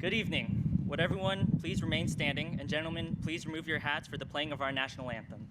Good evening. Would everyone please remain standing, and gentlemen, please remove your hats for the playing of our national anthem.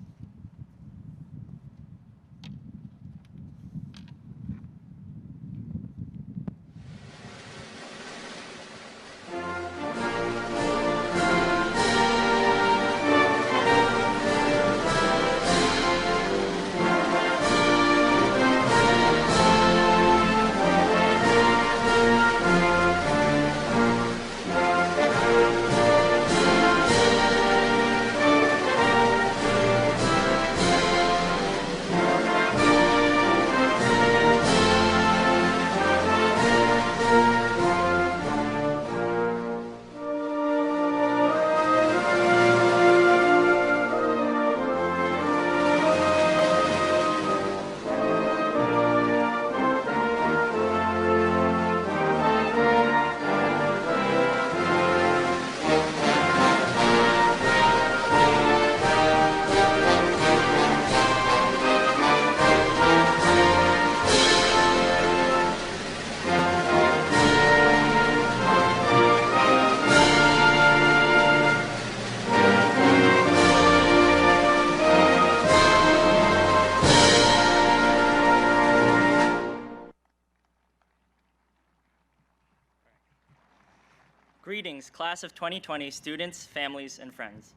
Greetings, class of 2020 students, families, and friends.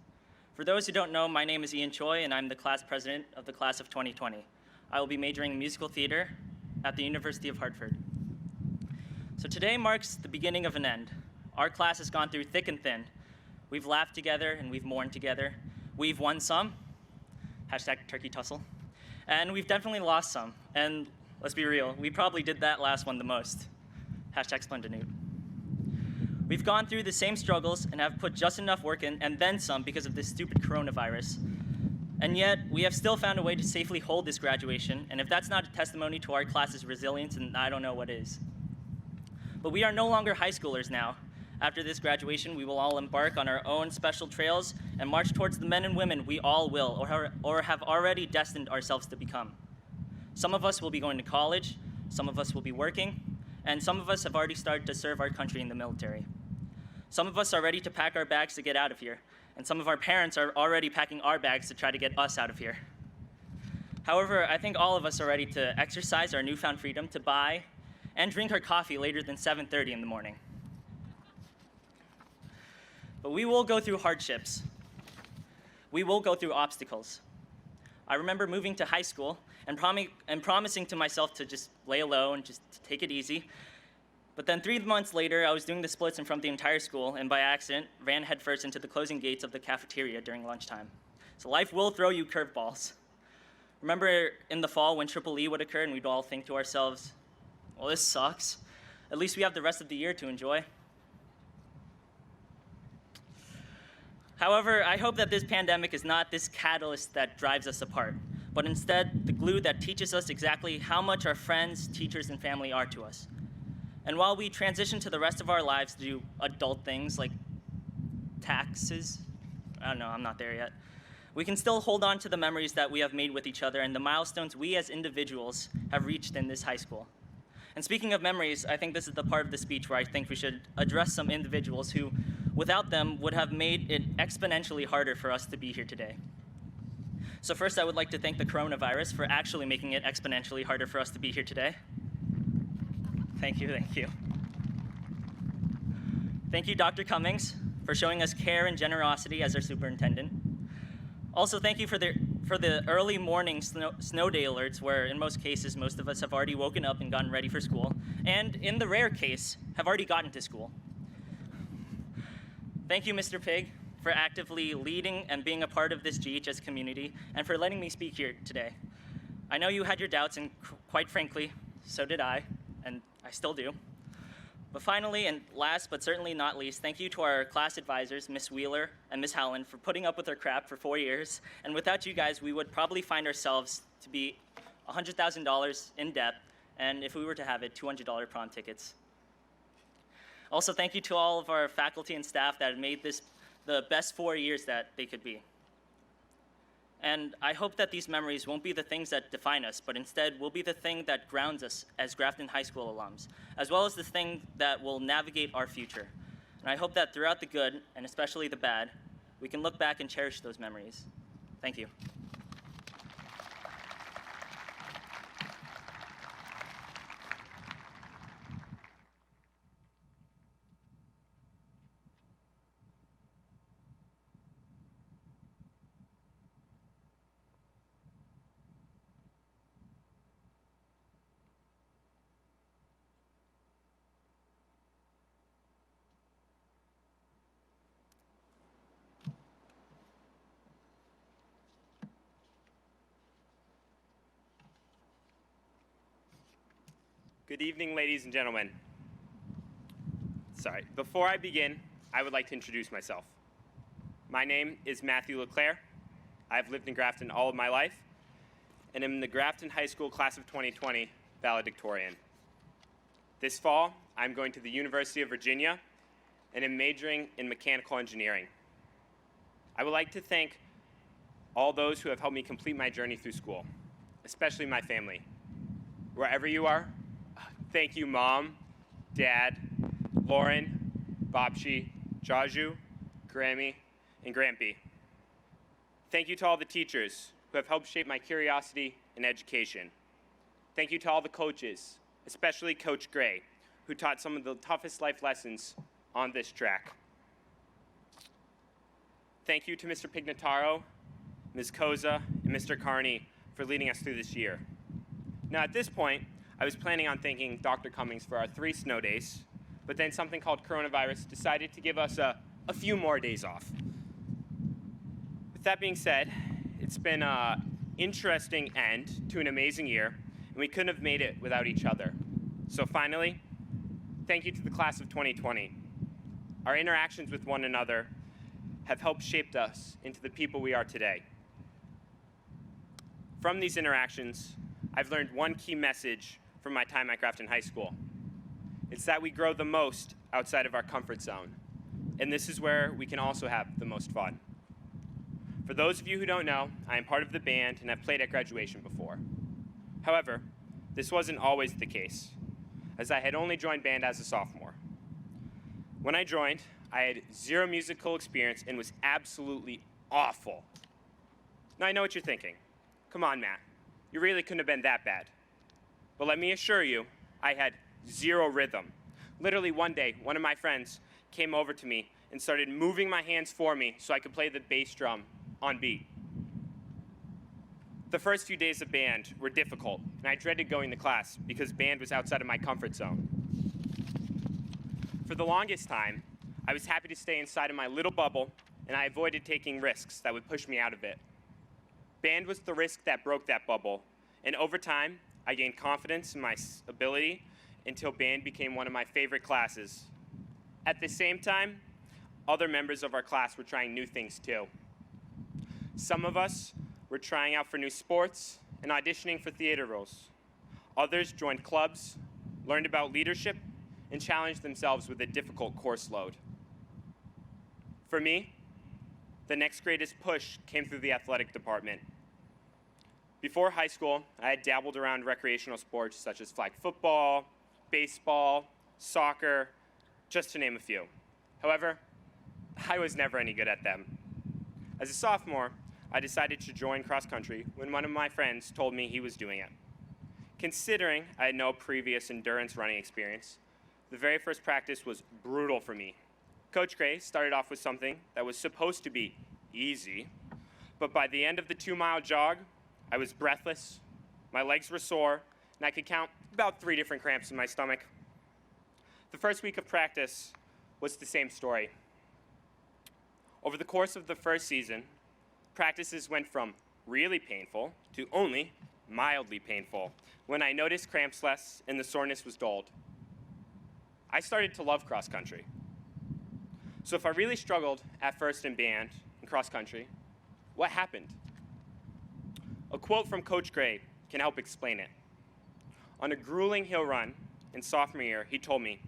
For those who don't know, my name is Ian Choi, and I'm the class president of the class of 2020. I will be majoring in musical theater at the University of Hartford. So today marks the beginning of an end. Our class has gone through thick and thin. We've laughed together and we've mourned together. We've won some, hashtag turkey tussle, and we've definitely lost some. And let's be real, we probably did that last one the most, hashtag Splendinute. We've gone through the same struggles and have put just enough work in, and then some, because of this stupid coronavirus. And yet, we have still found a way to safely hold this graduation, and if that's not a testimony to our class's resilience, then I don't know what is. But we are no longer high schoolers now. After this graduation, we will all embark on our own special trails and march towards the men and women we all will, or have already destined ourselves to become. Some of us will be going to college, some of us will be working, and some of us have already started to serve our country in the military. Some of us are ready to pack our bags to get out of here, and some of our parents are already packing our bags to try to get us out of here. However, I think all of us are ready to exercise our newfound freedom to buy and drink our coffee later than 7:30 in the morning. But we will go through hardships. We will go through obstacles. I remember moving to high school and promising to myself to just lay low and just to take it easy. But then 3 months later, I was doing the splits in front of the entire school, and by accident, ran headfirst into the closing gates of the cafeteria during lunchtime. So life will throw you curveballs. Remember in the fall when Triple E would occur and we'd all think to ourselves, well, this sucks. At least we have the rest of the year to enjoy. However, I hope that this pandemic is not this catalyst that drives us apart, but instead the glue that teaches us exactly how much our friends, teachers, and family are to us. And while we transition to the rest of our lives to do adult things like taxes, I don't know, I'm not there yet, we can still hold on to the memories that we have made with each other and the milestones we as individuals have reached in this high school. And speaking of memories, I think this is the part of the speech where I think we should address some individuals who, without them, would have made it exponentially harder for us to be here today. So first, I would like to thank the coronavirus for actually making it exponentially harder for us to be here today. Thank you, thank you. Thank you, Dr. Cummings, for showing us care and generosity as our superintendent. Also, thank you for the early morning snow day alerts, where in most cases, most of us have already woken up and gotten ready for school, and in the rare case, have already gotten to school. Thank you, Mr. Pig, for actively leading and being a part of this GHS community, and for letting me speak here today. I know you had your doubts, and quite frankly, so did I, and I still do. But finally, and last but certainly not least, thank you to our class advisors, Ms. Wheeler and Ms. Howland, for putting up with our crap for 4 years. And without you guys, we would probably find ourselves to be $100,000 in debt, and if we were to have it, $200 prom tickets. Also, thank you to all of our faculty and staff that have made this the best 4 years that they could be. And I hope that these memories won't be the things that define us, but instead will be the thing that grounds us as Grafton High School alums, as well as the thing that will navigate our future. And I hope that throughout the good, and especially the bad, we can look back and cherish those memories. Thank you. Good evening, ladies and gentlemen. Before I begin, I would like to introduce myself. My name is Matthew LeClaire. I've lived in Grafton all of my life, and am in the Grafton High School Class of 2020 valedictorian. This fall, I'm going to the University of Virginia, and am majoring in mechanical engineering. I would like to thank all those who have helped me complete my journey through school, especially my family. Wherever you are, thank you, Mom, Dad, Lauren, Bobshi, Jaju, Grammy, and Grampy. Thank you to all the teachers who have helped shape my curiosity and education. Thank you to all the coaches, especially Coach Gray, who taught some of the toughest life lessons on this track. Thank you to Mr. Pignataro, Ms. Koza, and Mr. Carney for leading us through this year. Now, at this point, I was planning on thanking Dr. Cummings for our 3 snow days, but then something called coronavirus decided to give us a few more days off. With that being said, it's been an interesting end to an amazing year, and we couldn't have made it without each other. So finally, thank you to the class of 2020. Our interactions with one another have helped shape us into the people we are today. From these interactions, I've learned one key message from my time at Grafton High School. It's that we grow the most outside of our comfort zone, and this is where we can also have the most fun. For those of you who don't know, I am part of the band and have played at graduation before. However, this wasn't always the case, as I had only joined band as a sophomore. When I joined, I had 0 musical experience and was absolutely awful. Now I know what you're thinking. Come on, Matt. You really couldn't have been that bad. But let me assure you, I had 0 rhythm. Literally one day, one of my friends came over to me and started moving my hands for me so I could play the bass drum on beat. The first few days of band were difficult, and I dreaded going to class because band was outside of my comfort zone. For the longest time, I was happy to stay inside of my little bubble, and I avoided taking risks that would push me out of it. Band was the risk that broke that bubble, and over time, I gained confidence in my ability until band became one of my favorite classes. At the same time, other members of our class were trying new things too. Some of us were trying out for new sports and auditioning for theater roles. Others joined clubs, learned about leadership, and challenged themselves with a difficult course load. For me, the next greatest push came through the athletic department. Before high school, I had dabbled around recreational sports such as flag football, baseball, soccer, just to name a few. However, I was never any good at them. As a sophomore, I decided to join cross country when one of my friends told me he was doing it. Considering I had no previous endurance running experience, the very first practice was brutal for me. Coach Gray started off with something that was supposed to be easy, but by the end of the 2-mile jog, I was breathless, my legs were sore, and I could count about 3 different cramps in my stomach. The first week of practice was the same story. Over the course of the first season, practices went from really painful to only mildly painful when I noticed cramps less and the soreness was dulled. I started to love cross country. So if I really struggled at first in band and cross country, what happened? A quote from Coach Gray can help explain it. On a grueling hill run in sophomore year, he told me,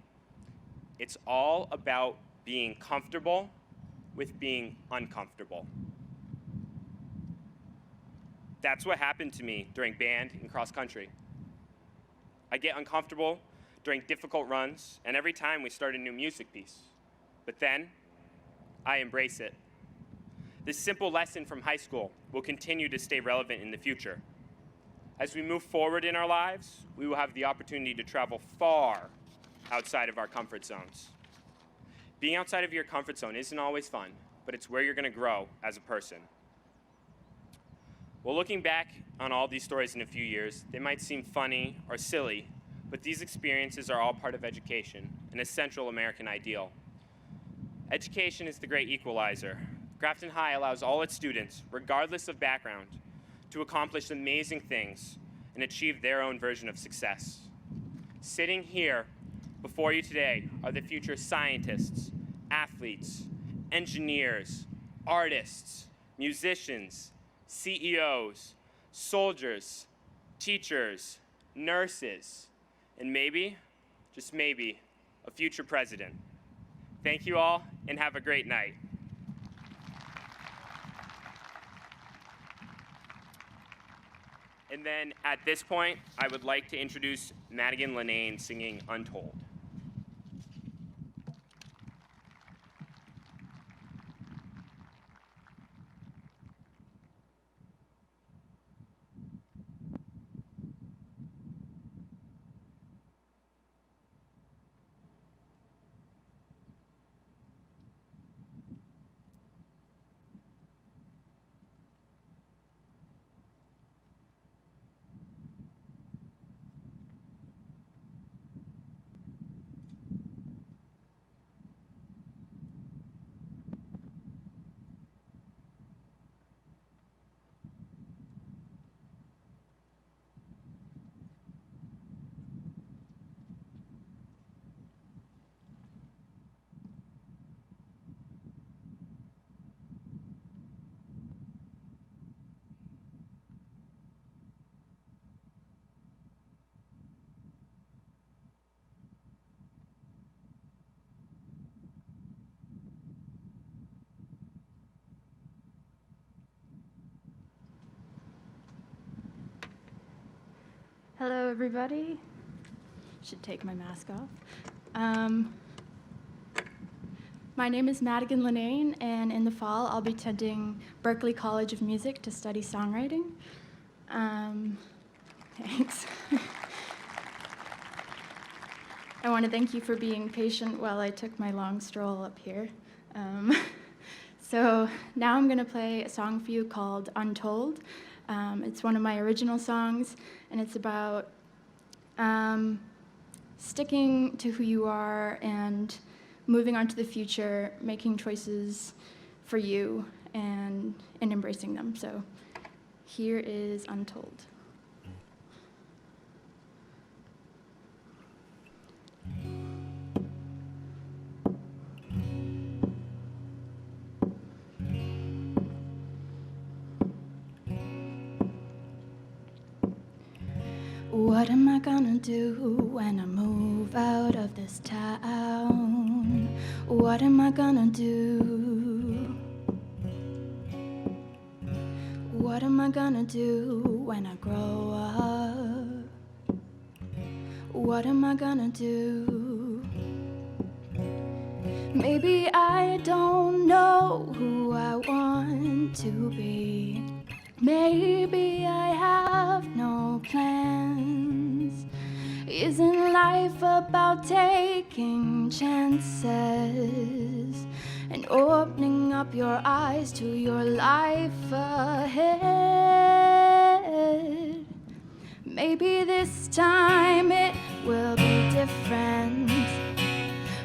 "It's all about being comfortable with being uncomfortable." That's what happened to me during band and cross country. I get uncomfortable during difficult runs and every time we start a new music piece. But then, I embrace it. This simple lesson from high school will continue to stay relevant in the future. As we move forward in our lives, we will have the opportunity to travel far outside of our comfort zones. Being outside of your comfort zone isn't always fun, but it's where you're going to grow as a person. Well, looking back on all these stories in a few years, they might seem funny or silly, but these experiences are all part of education, an essential American ideal. Education is the great equalizer. Grafton High allows all its students, regardless of background, to accomplish amazing things and achieve their own version of success. Sitting here before you today are the future scientists, athletes, engineers, artists, musicians, CEOs, soldiers, teachers, nurses, and maybe, just maybe, a future president. Thank you all, and have a great night. And then at this point, I would like to introduce Madigan Linane singing Untold. Hello, everybody. Should take my mask off. My name is Madigan Linane, and in the fall, I'll be attending Berklee College of Music to study songwriting. Thanks. I want to thank you for being patient while I took my long stroll up here. So now I'm going to play a song for you called Untold. It's one of my original songs, and it's about sticking to who you are and moving on to the future, making choices for you and embracing them. So here is Untold. What am I gonna do when I move out of this town? What am I gonna do? What am I gonna do when I grow up? What am I gonna do? Maybe I don't know who I want to be. Maybe I have no plans. Isn't life about taking chances and opening up your eyes to your life ahead? Maybe this time it will be different.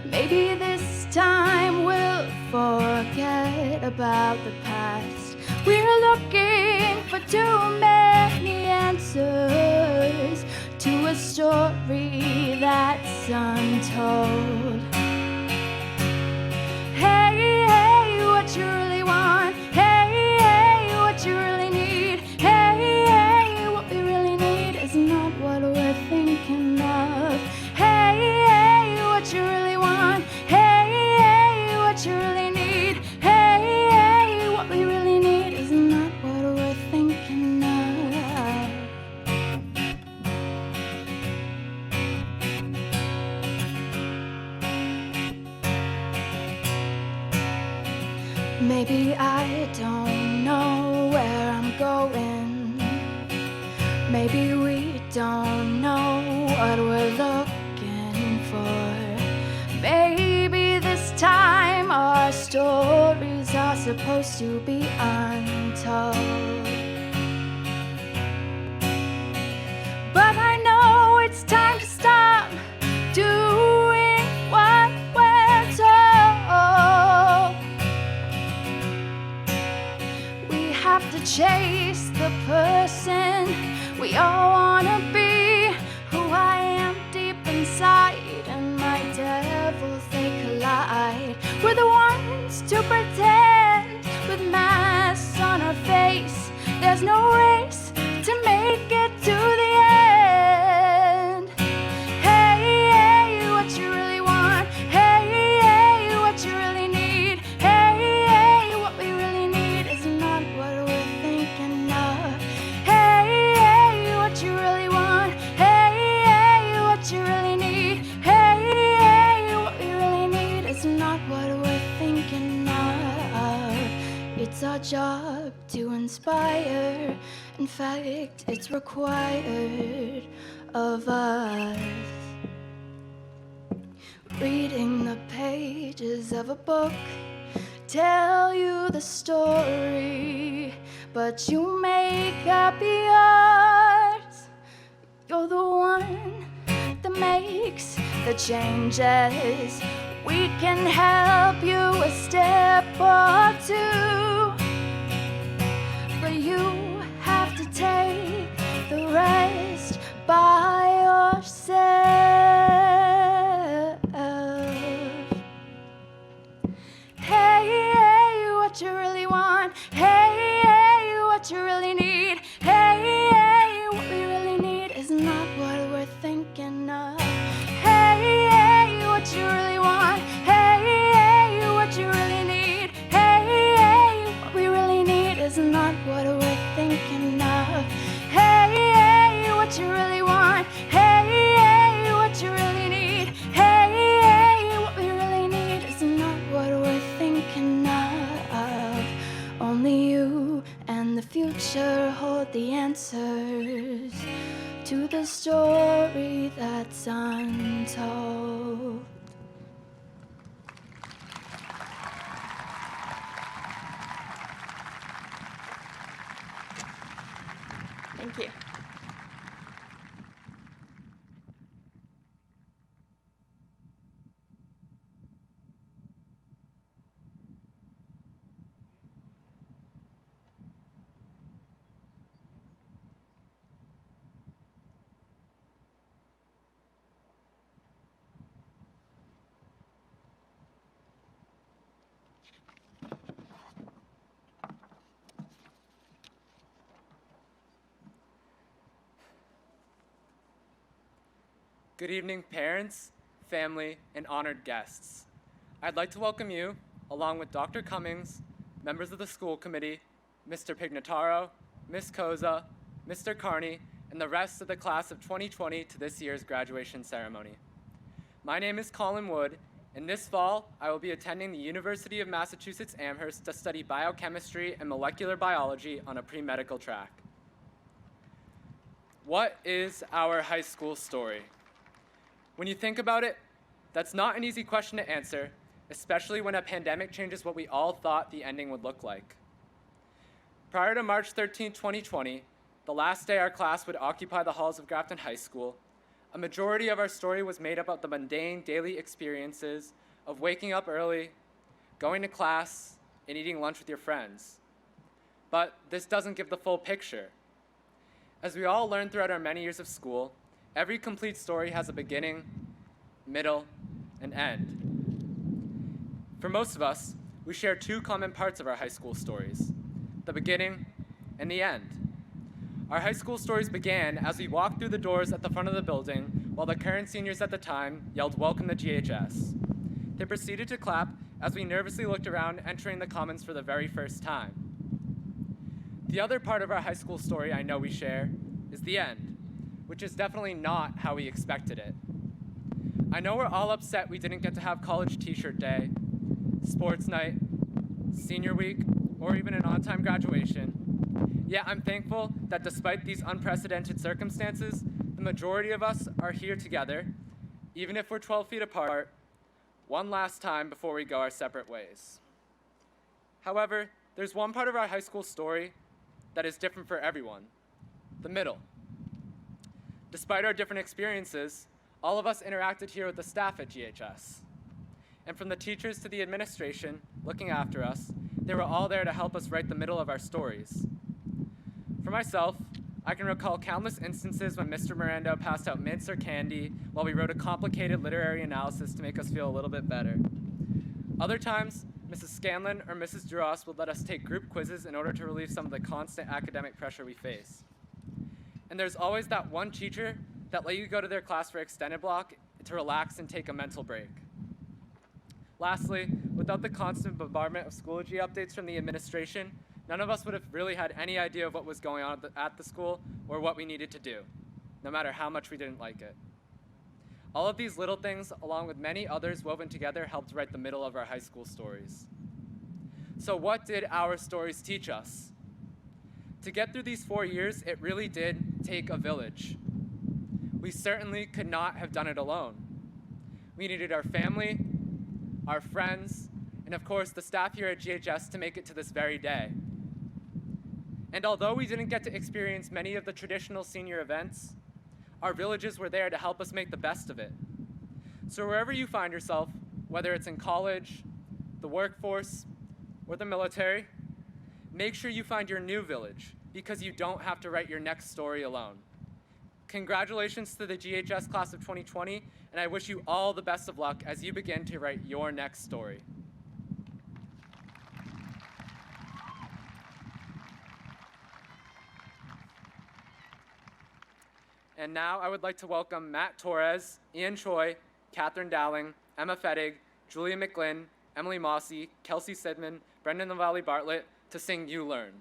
Maybe this time we'll forget about the past. We're looking for too many answers to a story that's untold. Hey, hey, what you really want? Hey, hey, what you really need? Hey, hey, what we really need is not what we're thinking of. Hey, hey, what you really want? Hey, hey, what you really need? Hey, hey, what we really need is not what we're thinking of. Maybe I don't know where I'm going. Maybe we don't know what we're looking for. Maybe this time our stories are supposed to be untold. But I know it's time to stop doing what we're told. We have to chase the person we all wanna be, who I am deep inside, and my devils, they collide. We're the ones to pretend with masks on our face. There's no race to make it to the end. Hey, hey, what you really want? Hey, hey, what you really need? Hey, hey, what we really need is not what we're thinking of. Hey, hey, what you really want? Hey, hey, what you really need? Hey, hey, what we really need is not what we're thinking of. It's our job to inspire. In fact, it's required of us. Reading the pages of a book tell you the story, but you make up yours. You're the one that makes the changes. We can help you a step or two, but you have to take the rest by yourself. Hey, hey, what you really want? Hey, hey, what you really need? Hey, hey, what we really need is not what we're thinking of. Hey, hey, what you really want? Hey, hey, what you really need? Hey, hey, what we really need is not what we're thinking of. Hey, hey, what you really want? Hey, hey, what you really need? Hey, hey, what we really need is not what we're thinking of. Only you and the future hold the answers to the story that's untold. Thank you. Good evening, parents, family, and honored guests. I'd like to welcome you, along with Dr. Cummings, members of the school committee, Mr. Pignataro, Ms. Koza, Mr. Carney, and the rest of the class of 2020 to this year's graduation ceremony. My name is Colin Wood, and this fall, I will be attending the University of Massachusetts Amherst to study biochemistry and molecular biology on a pre-medical track. What is our high school story? When you think about it, that's not an easy question to answer, especially when a pandemic changes what we all thought the ending would look like. Prior to March 13, 2020, the last day our class would occupy the halls of Grafton High School, a majority of our story was made up of the mundane daily experiences of waking up early, going to class, and eating lunch with your friends. But this doesn't give the full picture. As we all learned throughout our many years of school, every complete story has a beginning, middle, and end. For most of us, we share two common parts of our high school stories, the beginning and the end. Our high school stories began as we walked through the doors at the front of the building while the current seniors at the time yelled, "Welcome to GHS." They proceeded to clap as we nervously looked around entering the commons for the very first time. The other part of our high school story I know we share is the end, which is definitely not how we expected it. I know we're all upset we didn't get to have college t-shirt day, sports night, senior week, or even an on-time graduation. Yet I'm thankful that despite these unprecedented circumstances, the majority of us are here together, even if we're 12 feet apart, one last time before we go our separate ways. However, there's one part of our high school story that is different for everyone, the middle. Despite our different experiences, all of us interacted here with the staff at GHS. And from the teachers to the administration looking after us, they were all there to help us write the middle of our stories. For myself, I can recall countless instances when Mr. Miranda passed out mints or candy while we wrote a complicated literary analysis to make us feel a little bit better. Other times, Mrs. Scanlon or Mrs. Duras would let us take group quizzes in order to relieve some of the constant academic pressure we face. And there's always that one teacher that let you go to their class for extended block to relax and take a mental break. Lastly, without the constant bombardment of Schoology updates from the administration, none of us would have really had any idea of what was going on at the school or what we needed to do, no matter how much we didn't like it. All of these little things, along with many others woven together, helped write the middle of our high school stories. So what did our stories teach us? To get through these 4 years, it really did take a village. We certainly could not have done it alone. We needed our family, our friends, and of course the staff here at GHS to make it to this very day. And although we didn't get to experience many of the traditional senior events, our villages were there to help us make the best of it. So wherever you find yourself, whether it's in college, the workforce, or the military, make sure you find your new village, because you don't have to write your next story alone. Congratulations to the GHS class of 2020, and I wish you all the best of luck as you begin to write your next story. And now I would like to welcome Matt Torres, Ian Choi, Catherine Dowling, Emma Fettig, Julia McGlynn, Emily Mossy, Kelsey Sidman, Brendan Lavallee Bartlett to sing You Learn.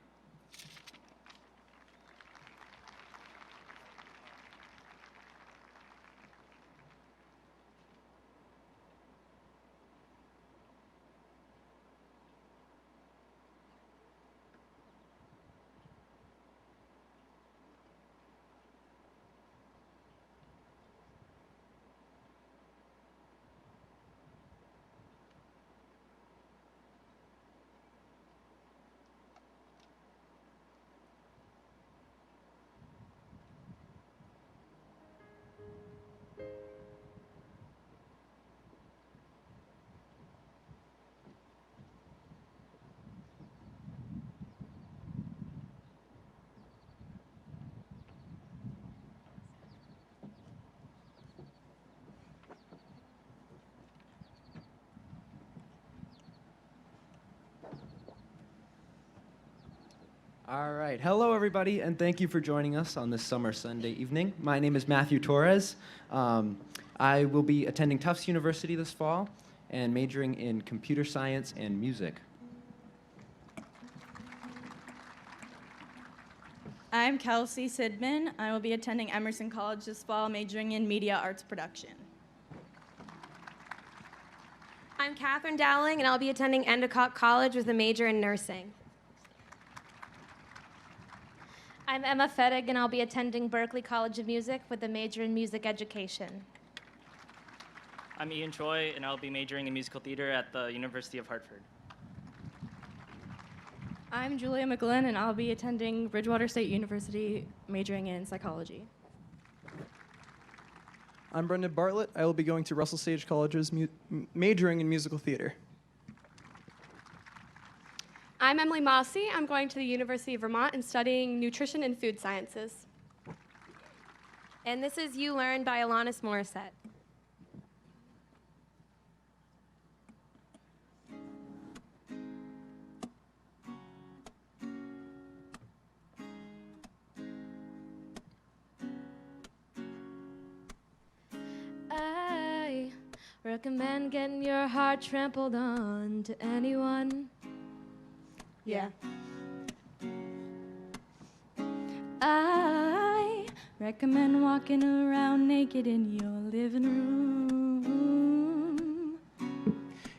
All right. Hello, everybody, and thank you for joining us on this summer Sunday evening. My name is Matthew Torres. I will be attending Tufts University this fall and majoring in computer science and music. I'm Kelsey Sidman. I will be attending Emerson College this fall, majoring in media arts production. I'm Catherine Dowling, and I'll be attending Endicott College with a major in nursing. I'm Emma Fettig, and I'll be attending Berklee College of Music with a major in music education. I'm Ian Choi, and I'll be majoring in musical theater at the University of Hartford. I'm Julia McGlynn, and I'll be attending Bridgewater State University, majoring in psychology. I'm Brendan Bartlett. I will be going to Russell Sage College's majoring in musical theater. I'm Emily Mossy. I'm going to the University of Vermont and studying nutrition and food sciences. And this is You Learn by Alanis Morissette. I recommend getting your heart trampled on to anyone. Yeah. I recommend walking around naked in your living room.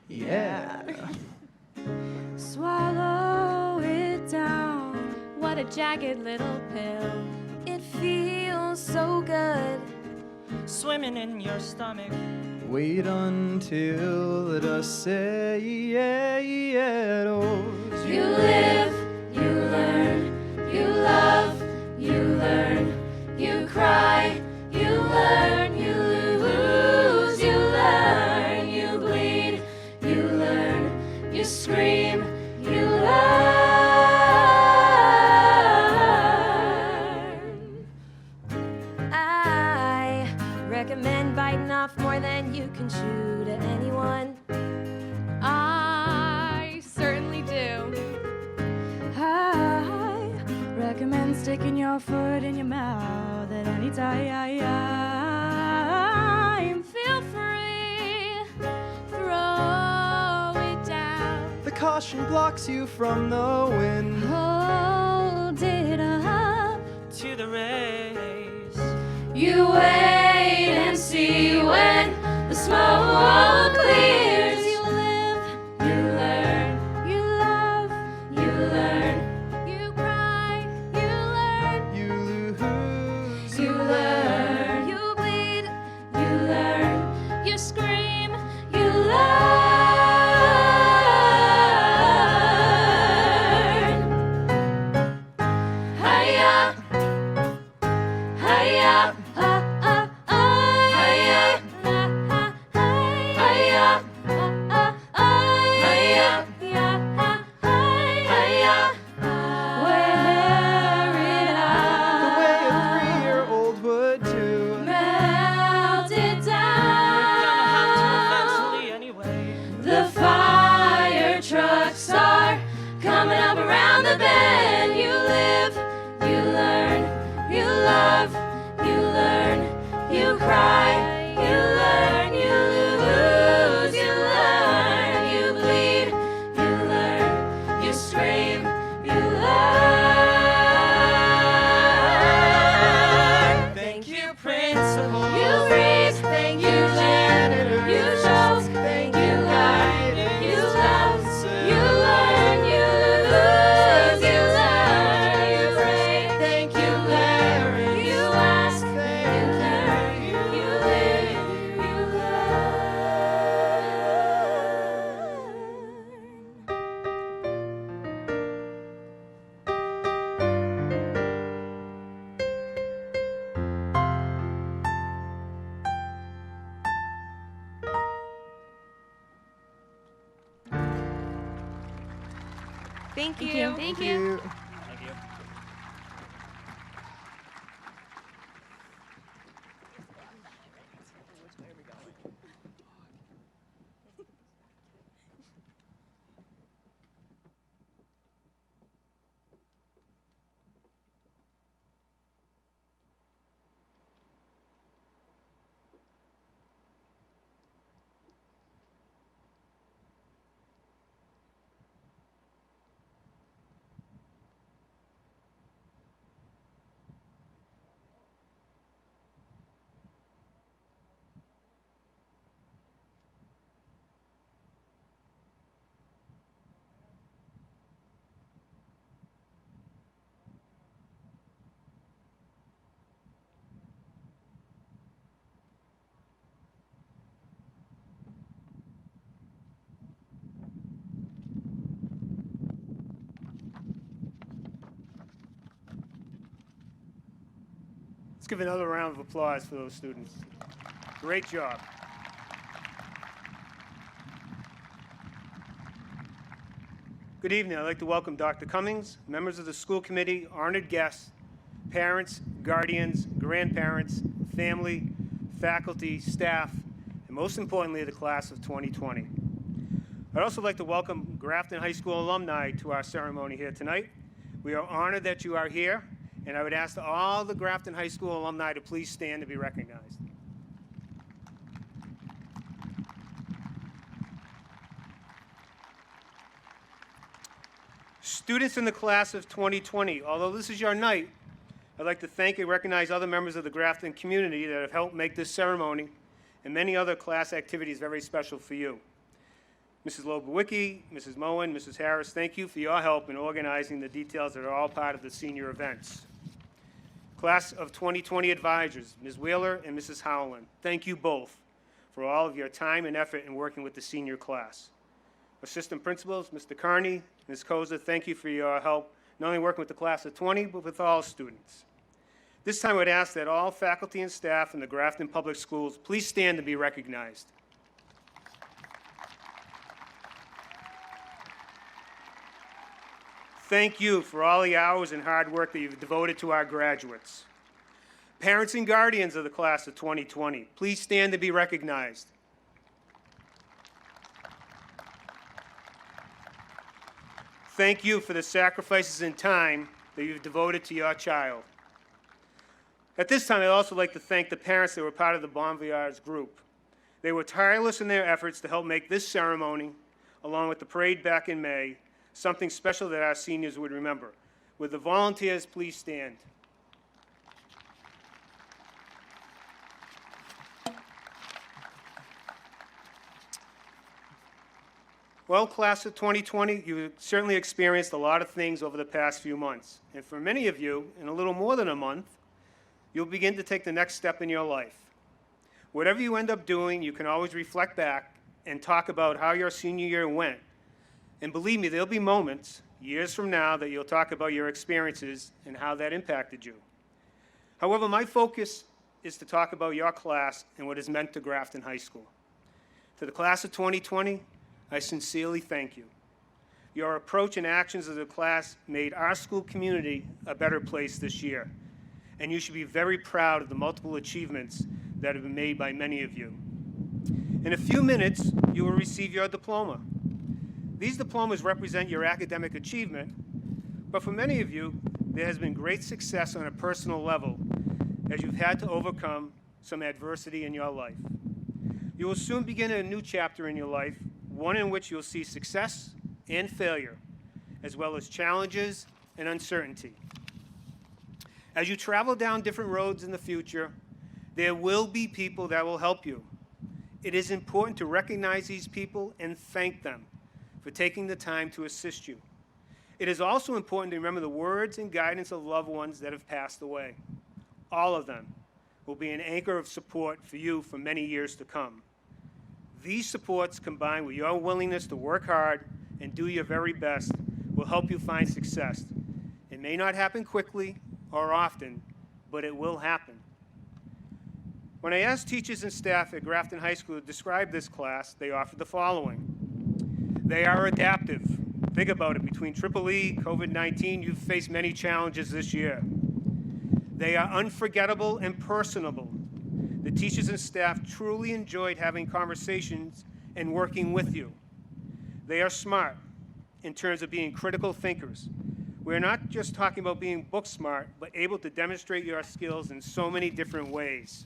Yeah. swallow it down. What a jagged little pill. It feels so good. Swimming in your stomach. Wait until the dust settles. You live, you learn, you love, you learn, you cry, you learn, you lose, you learn, you bleed, you learn, you scream, you learn. I recommend biting off more than you can chew to anyone. I certainly do. I recommend sticking your foot in your mouth at any time. Feel free, throw it down. The caution blocks you from the wind. Hold it up. To the race. You wait and see when the smoke clears. You live, you learn, you love, you learn, You cry, you learn. You lose. you learn, you bleed, you learn, You scream. you learn. Hiya, hiya, hiya, hiya, wear it The out. way a 3-year-old would do. Melt it Gonna have to down. eventually anyway. The fire trucks are coming up around the bend. You live, you learn, you love, you learn, you cry, you learn, you lose, you learn, you bleed, you learn, you scream, you learn. Thank you, principal. You read, thank you, janitor. You choke, thank you, guide. You love, you learn, you lose, you learn, you pray, thank you, Larry. You ask, thank you, Larry. You live, you learn. Thank you. Thank you. Thank you. Let's give another round of applause for those students. Great job. Good evening. I'd like to welcome Dr. Cummings, members of the school committee, honored guests, parents, guardians, grandparents, family, faculty, staff, and most importantly, the class of 2020. I'd also like to welcome Grafton High School alumni to our ceremony here tonight. We are honored that you are here, and I would ask all the Grafton High School alumni to please stand to be recognized. Students in the class of 2020, although this is your night, I'd like to thank and recognize other members of the Grafton community that have helped make this ceremony and many other class activities very special for you. Mrs. Lobowicki, Mrs. Moen, Mrs. Harris, thank you for your help in organizing the details that are all part of the senior events. Class of 2020 advisors, Ms. Wheeler and Mrs. Howland, thank you both for all of your time and effort in working with the senior class. Assistant principals, Mr. Carney, Ms. Koza, thank you for your help, not only working with the class of 20, but with all students. This time I would ask that all faculty and staff in the Grafton Public Schools please stand to be recognized. Thank you for all the hours and hard work that you've devoted to our graduates. Parents and guardians of the class of 2020, please stand to be recognized. Thank you for the sacrifices and time that you've devoted to your child. At this time, I'd also like to thank the parents that were part of the Bon Voyage group. They were tireless in their efforts to help make this ceremony, along with the parade back in May, something special that our seniors would remember. Would the volunteers please stand? Well, class of 2020, you've certainly experienced a lot of things over the past few months. And for many of you, in a little more than a month, you'll begin to take the next step in your life. Whatever you end up doing, you can always reflect back and talk about how your senior year went. And believe me, there'll be moments, years from now, that you'll talk about your experiences and how that impacted you. However, my focus is to talk about your class and what it's meant to Grafton High School. To the class of 2020, I sincerely thank you. Your approach and actions as a class made our school community a better place this year. And you should be very proud of the multiple achievements that have been made by many of you. In a few minutes, you will receive your diploma. These diplomas represent your academic achievement, but for many of you, there has been great success on a personal level as you've had to overcome some adversity in your life. You will soon begin a new chapter in your life, one in which you'll see success and failure, as well as challenges and uncertainty. As you travel down different roads in the future, there will be people that will help you. It is important to recognize these people and thank them for taking the time to assist you. It is also important to remember the words and guidance of loved ones that have passed away. All of them will be an anchor of support for you for many years to come. These supports, combined with your willingness to work hard and do your very best, will help you find success. It may not happen quickly or often, but it will happen. When I asked teachers and staff at Grafton High School to describe this class, they offered the following. They are adaptive. Think about it. Between EEE, COVID-19, you've faced many challenges this year. They are unforgettable and personable. The teachers and staff truly enjoyed having conversations and working with you. They are smart in terms of being critical thinkers. We're not just talking about being book smart, but able to demonstrate your skills in so many different ways.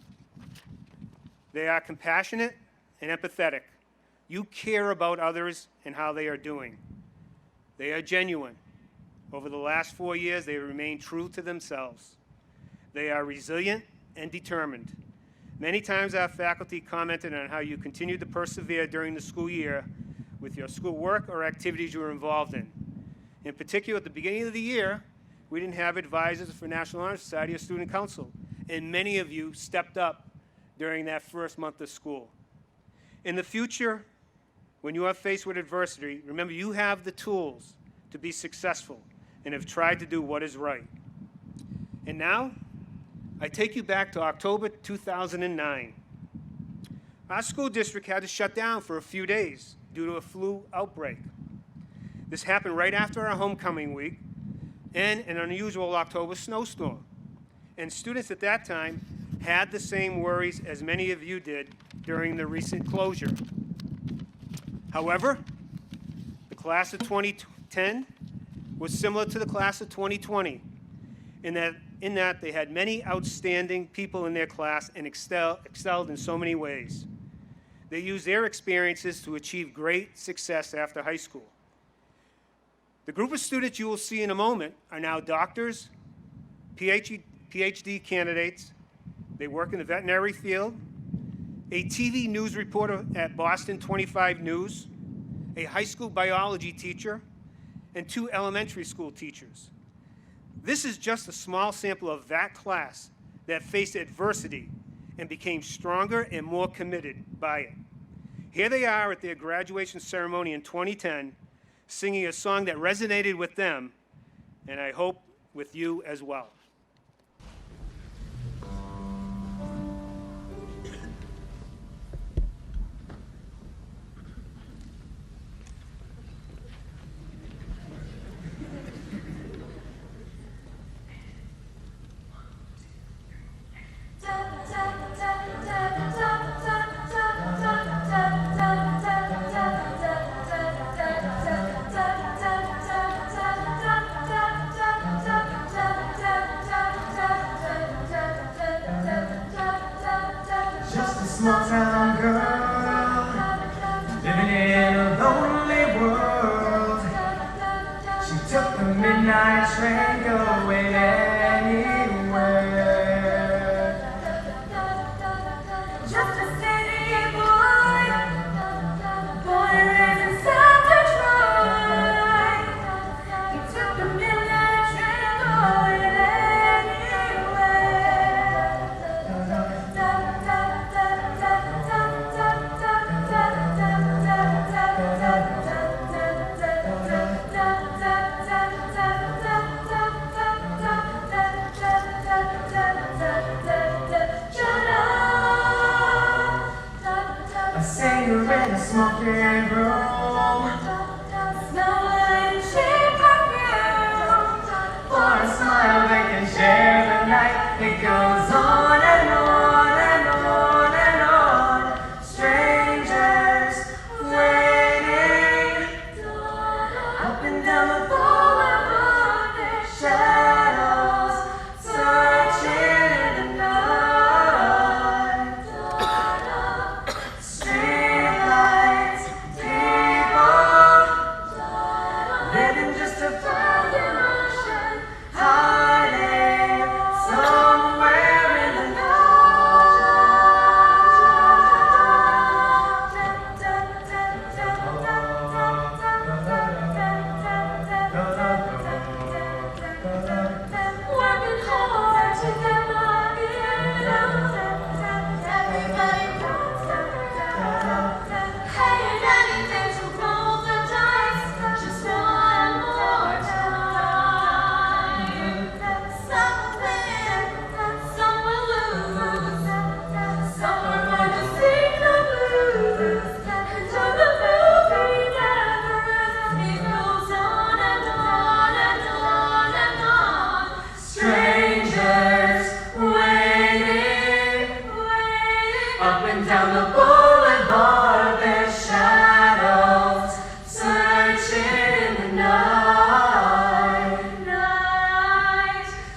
They are compassionate and empathetic. You care about others and how they are doing. They are genuine. Over the last 4 years, they have remained true to themselves. They are resilient and determined. Many times our faculty commented on how you continued to persevere during the school year with your schoolwork or activities you were involved in. In particular, at the beginning of the year, we didn't have advisors for National Honor Society or Student Council, and many of you stepped up during that first month of school. In the future, when you are faced with adversity, remember you have the tools to be successful and have tried to do what is right. And now, I take you back to October 2009. Our school district had to shut down for a few days due to a flu outbreak. This happened right after our homecoming week and an unusual October snowstorm. And students at that time had the same worries as many of you did during the recent closure. However, the class of 2010 was similar to the class of 2020 in that they had many outstanding people in their class and excelled in so many ways. They used their experiences to achieve great success after high school. The group of students you will see in a moment are now doctors, PhD candidates. They work in the veterinary field, a TV news reporter at Boston 25 News, a high school biology teacher, and 2 elementary school teachers. This is just a small sample of that class that faced adversity and became stronger and more committed by it. Here they are at their graduation ceremony in 2010, singing a song that resonated with them, and I hope with you as well. Just a small town girl living in a lonely world. She took the midnight train going anywhere. Just a city boy, born and raised in South Detroit. He took the midnight train going A singer in a smoky room, smelling cheap perfume. for a smile they can share the night. It goes on and on and on and on. Strangers waiting up and down the boulevard. Their shadows searching in the night. Streetlights, people living just to find emotion, hiding somewhere in the Working hard to get my ear out. Everybody comes paying anything to roll the dice. Just one more time. Some will win, some will lose. Some are gonna sing the blues. And so the movie never ends. It goes on and on and on and on. strangers waiting up and down the boulevard. Their shadows searching in the night.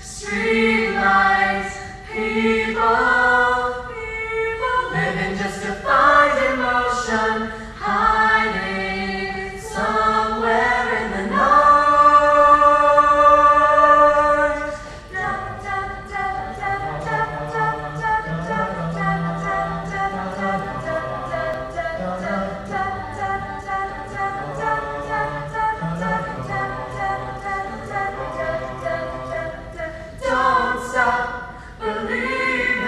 Streetlights, people living just to find emotion, hiding somewhere in the night. Don't stop believing.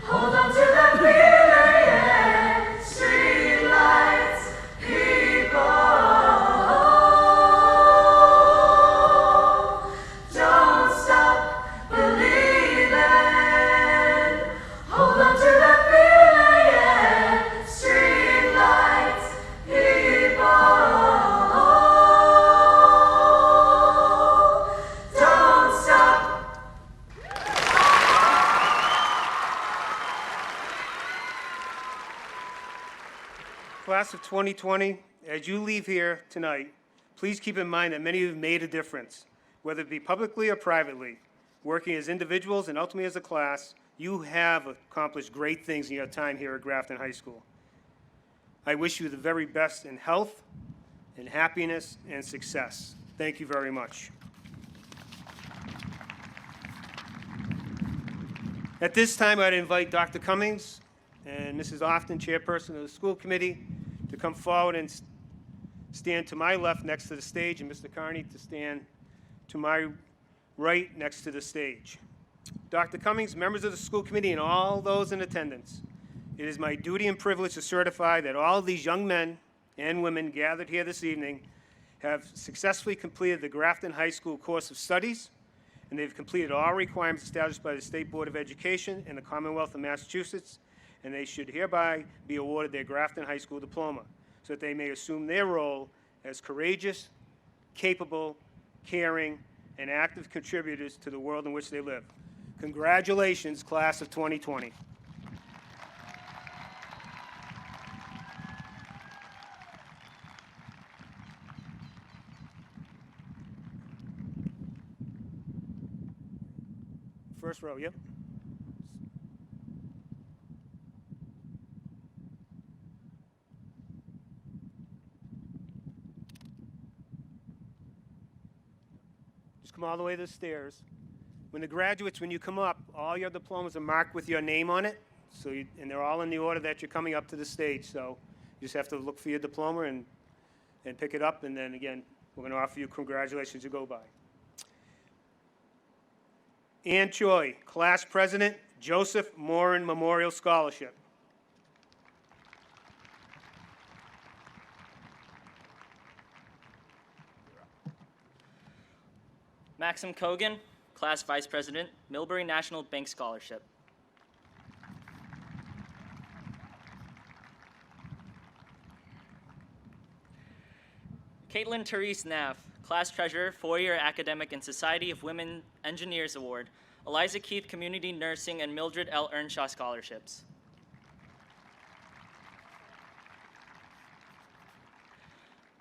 Hold on to that feeling. Streetlights, people. Don't stop believing. Hold on to that feeling. Streetlights, people. Don't stop. Class of 2020, as you leave here tonight, please keep in mind that many of you have made a difference, whether it be publicly or privately. Working as individuals and ultimately as a class, you have accomplished great things in your time here at Grafton High School. I wish you the very best in health, in happiness, and success. Thank you very much. At this time, I'd invite Dr. Cummings and Mrs. Often, chairperson of the school committee, to come forward and stand to my left next to the stage, and Mr. Carney to stand to my right next to the stage. Dr. Cummings, members of the school committee, and all those in attendance, it is my duty and privilege to certify that all of these young men and women gathered here this evening have successfully completed the Grafton High School course of studies, and they've completed all requirements established by the State Board of Education and the Commonwealth of Massachusetts, and they should hereby be awarded their Grafton High School diploma so that they may assume their role as courageous, capable, caring, and active contributors to the world in which they live. Congratulations, class of 2020. First row, yep. Just come all the way to the stairs. When the graduates, when you come up, all your diplomas are marked with your name on it, and they're all in the order that you're coming up to the stage. So you just have to look for your diploma and pick it up, and then again, we're going to offer you congratulations to go by. Ann Choi, Class President, Joseph Morin Memorial Scholarship. Maxim Kogan, Class Vice President, Millbury National Bank Scholarship. Caitlin Therese Naff, Class Treasurer, 4-year Academic and Society of Women Engineers Award, Eliza Keith Community Nursing and Mildred L. Earnshaw Scholarships.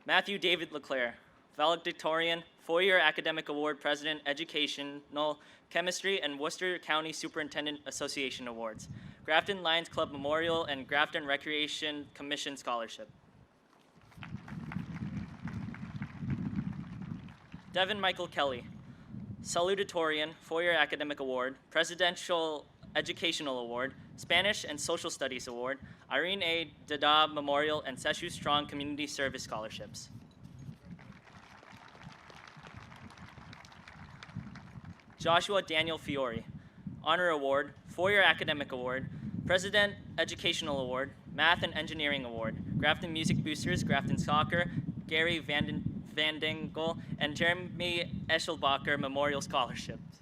Matthew David LeClaire, valedictorian, 4-year Academic Award President, Educational Chemistry and Worcester County Superintendent Association Awards, Grafton Lions Club Memorial and Grafton Recreation Commission Scholarship. Devin Michael Kelly, salutatorian, 4-year Academic Award, Presidential Educational Award, Spanish and Social Studies Award, Irene A. Dada Memorial, and Seshu Strong Community Service Scholarships. Joshua Daniel Fiore, Honor Award, 4-year Academic Award, President Educational Award, Math and Engineering Award, Grafton Music Boosters, Grafton Soccer, Gary Vandengel, and Jeremy Eschelbacher Memorial Scholarships.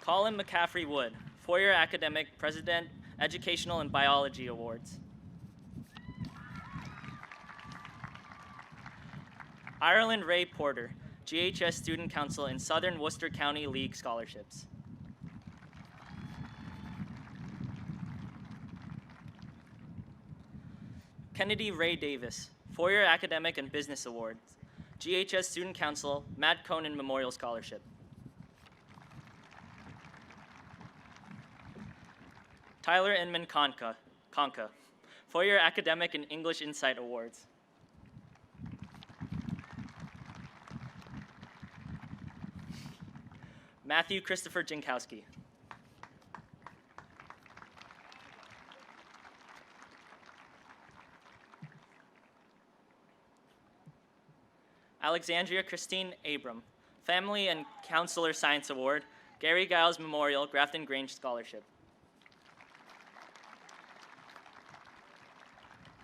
Colin McCaffrey Wood, 4-year Academic, President Educational and Biology Awards. Ireland Ray Porter, GHS Student Council in Southern Worcester County League Scholarships. Kennedy Ray Davis, 4-year Academic and Business Awards, GHS Student Council, Matt Conan Memorial Scholarship. Tyler Inman Conca, 4-year Academic and English Insight Awards. Matthew Christopher Jinkowski. Alexandria Christine Abram, Family and Counselor Science Award, Gary Giles Memorial, Grafton Grange Scholarship.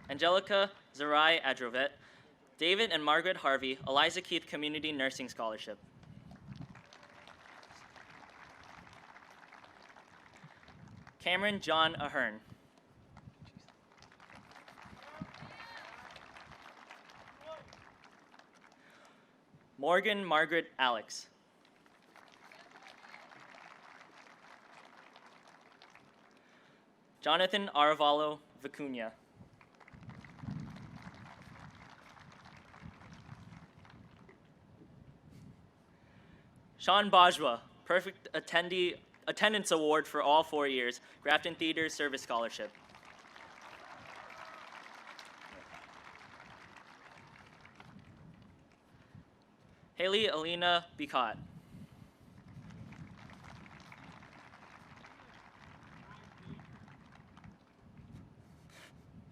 Angelica Zarai Adrovet, David and Margaret Harvey, Eliza Keith Community Nursing Scholarship. Cameron John Ahern. Morgan Margaret Alex. Jonathan Arvalo Vicuña. Sean Bajwa, Perfect Attendance Award for all 4 years, Grafton Theater Service Scholarship. Haley Alina Bicot.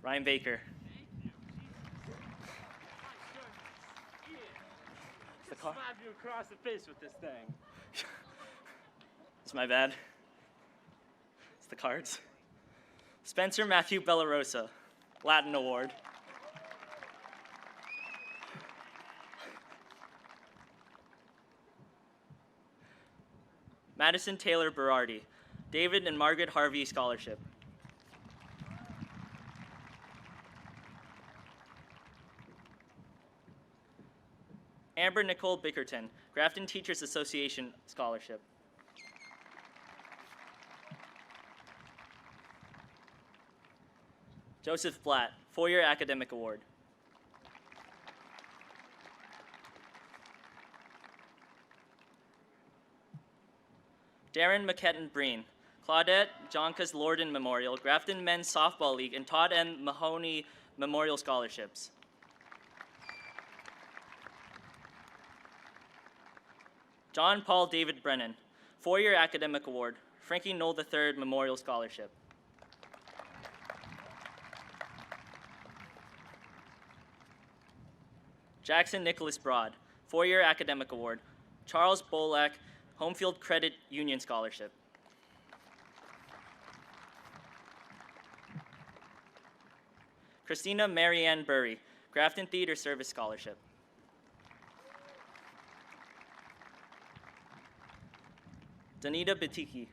Ryan Baker. The car. Slap you across the face with this thing. It's my bad. It's the cards. Spencer Matthew Bellarosa, Latin Award. Madison Taylor Berardi, David and Margaret Harvey Scholarship. Amber Nicole Bickerton, Grafton Teachers Association Scholarship. Joseph Blatt, four-year academic award. Darren McKetton Breen, Claudette Joncas Lorden Memorial, Grafton Men's Softball League, and Todd M. Mahoney Memorial Scholarships. John Paul David Brennan, four-year academic award, Frankie Knoll III Memorial Scholarship. Jackson Nicholas Broad, four-year academic award, Charles Bolak Homefield Credit Union Scholarship. Christina Marianne Burry, Grafton Theater Service Scholarship. Danita Batiki.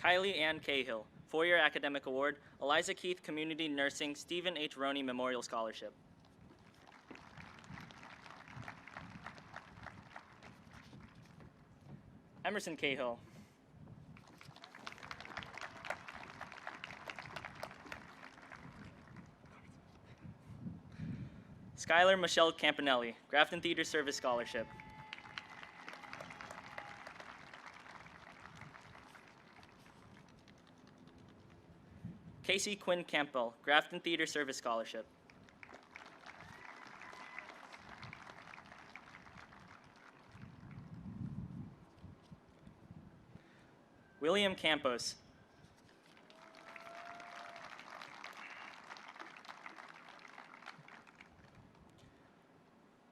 Kylie Ann Cahill, four-year academic award, Eliza Keith Community Nursing Stephen H. Roney Memorial Scholarship. Emerson Cahill. Skylar Michelle Campanelli, Grafton Theater Service Scholarship. Casey Quinn Campbell, Grafton Theater Service Scholarship. William Campos.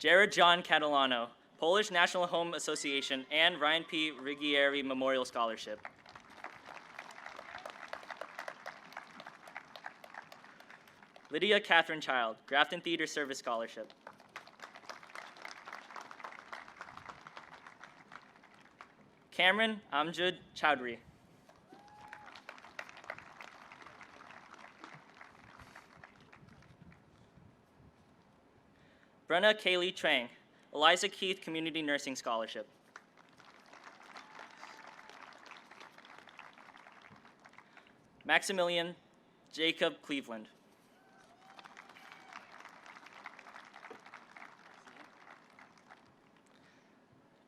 Jared John Catalano, Polish National Home Association and Ryan P. Righieri Memorial Scholarship. Lydia Catherine Child, Grafton Theater Service Scholarship. Cameron Amjad Chowdhury. Brenna Kaylee Trang, Eliza Keith Community Nursing Scholarship. Maximilian Jacob Cleveland.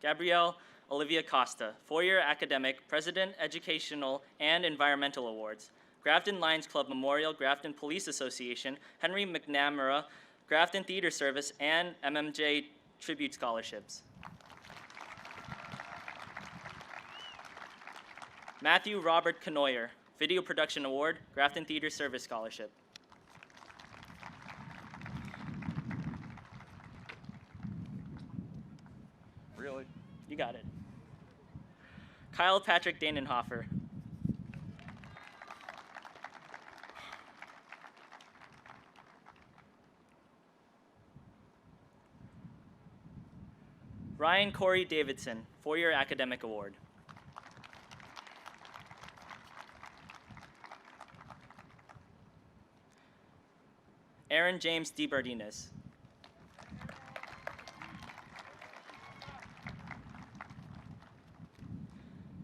Gabrielle Olivia Costa, four-year academic, President Educational and Environmental Awards, Grafton Lions Club Memorial, Grafton Police Association, Henry McNamara, Grafton Theater Service, and MMJ Tribute Scholarships. Matthew Robert Canoyer, Video Production Award, Grafton Theater Service Scholarship. Really? You got it. Kyle Patrick Danenhofer. Ryan Corey Davidson, 4-year academic award. Aaron James DeBardinas.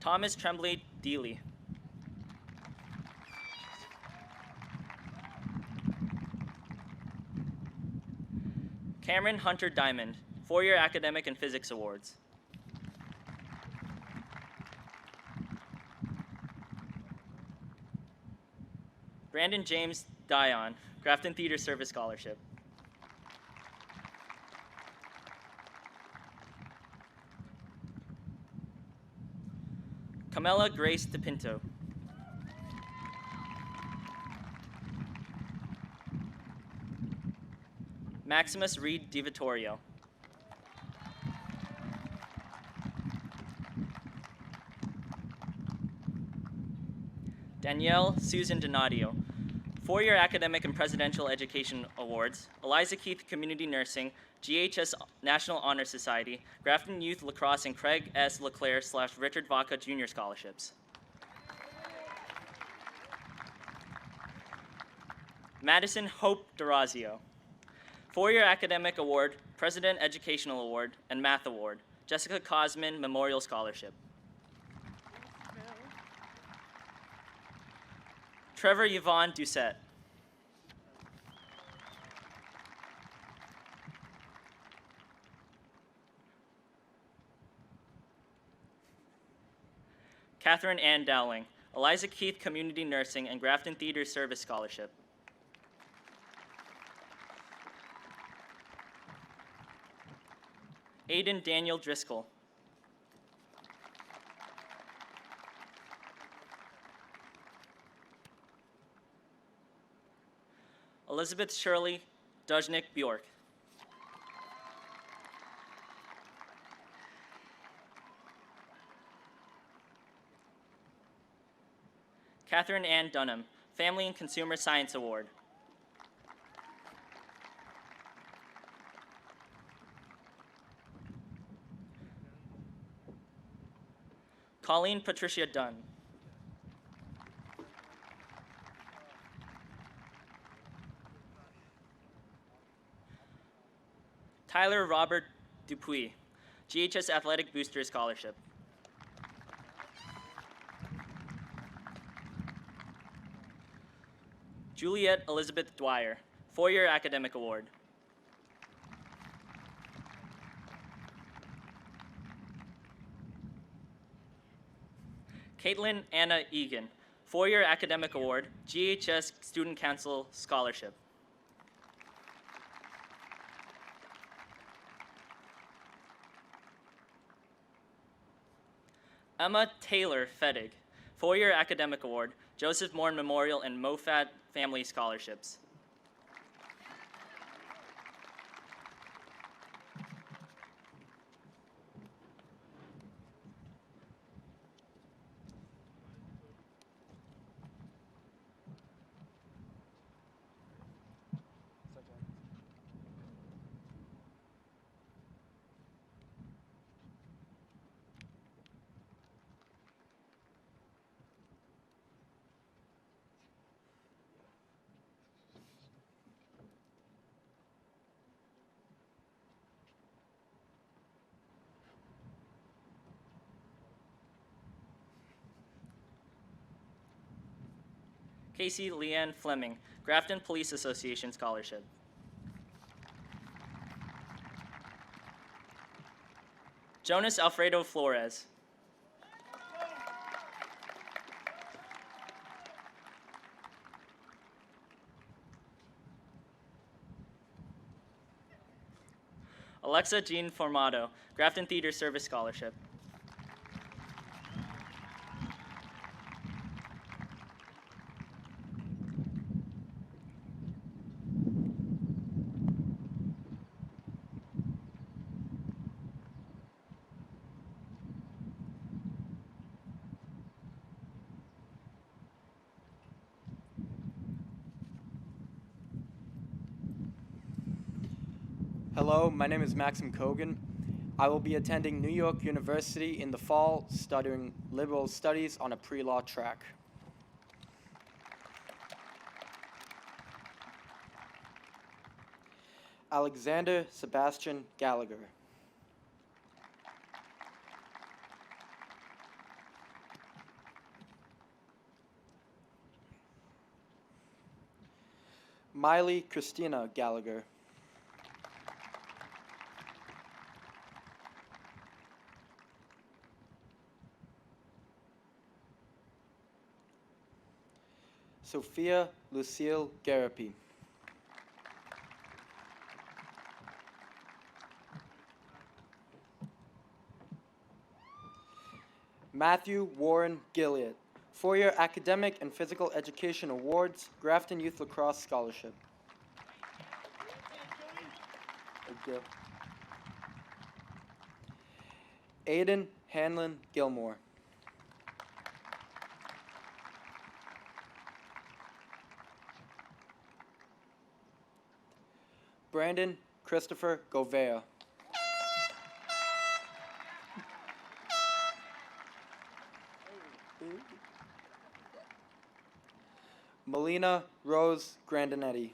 Thomas Tremblay Deely. Cameron Hunter Diamond, 4-year academic and physics awards. Brandon James Dion, Grafton Theater Service Scholarship. Camilla Grace DePinto. Maximus Reed DiVittorio. Danielle Susan Donadio, 4-year academic and presidential education awards. Eliza Keith Community Nursing, GHS National Honor Society, Grafton Youth Lacrosse and Craig S. LeClaire / Richard Vaca Jr. scholarships. Madison Hope Durazio, 4-year academic award, President Educational Award, and Math Award, Jessica Cosman Memorial Scholarship. Trevor Yvonne Doucette. Catherine Ann Dowling, Eliza Keith Community Nursing and Grafton Theater Service Scholarship. Aiden Daniel Driscoll. Elizabeth Shirley Dujnik Bjork. Catherine Ann Dunham, Family and Consumer Science Award. Colleen Patricia Dunn. Tyler Robert Dupuis, GHS Athletic Booster Scholarship. Juliet Elizabeth Dwyer, 4-year academic award. Caitlin Anna Egan, 4-year academic award, GHS Student Council Scholarship. Emma Taylor Fedig, 4-year academic award, Joseph Moore Memorial and Moffat Family Scholarships. Casey Leanne Fleming, Grafton Police Association Scholarship. Jonas Alfredo Flores. Alexa Jean Formato, Grafton Theater Service Scholarship. Hello, my name is Maxim Kogan. I will be attending New York University in the fall, studying liberal studies on a pre-law track. Alexander Sebastian Gallagher. Miley Christina Gallagher. Sophia Lucille Garapi. Matthew Warren Gilliott, 4-year Academic and Physical Education Awards, Grafton Youth Lacrosse Scholarship. Thank you. Aiden Hanlon Gilmore. Brandon Christopher Govea. Melina Rose Grandinetti.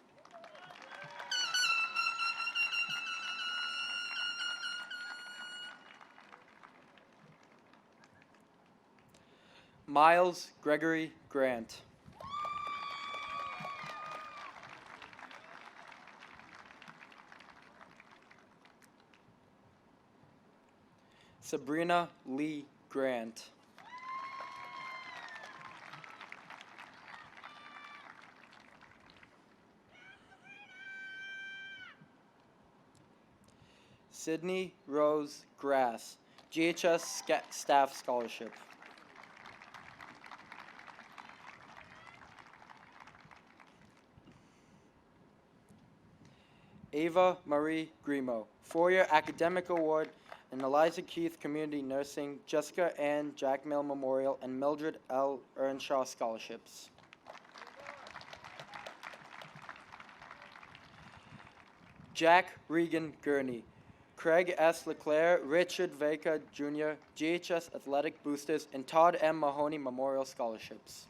Miles Gregory Grant. Sabrina Lee Grant. Sydney Rose Grass, GHS Staff Scholarship. Ava Marie Grimo, 4-year Academic Award and Eliza Keith Community Nursing, Jessica Ann Jack Mill Memorial, and Mildred L. Earnshaw Scholarships. Jack Regan Gurney, Craig S. LeClaire, Richard Veka Jr., GHS Athletic Boosters, and Todd M. Mahoney Memorial Scholarships.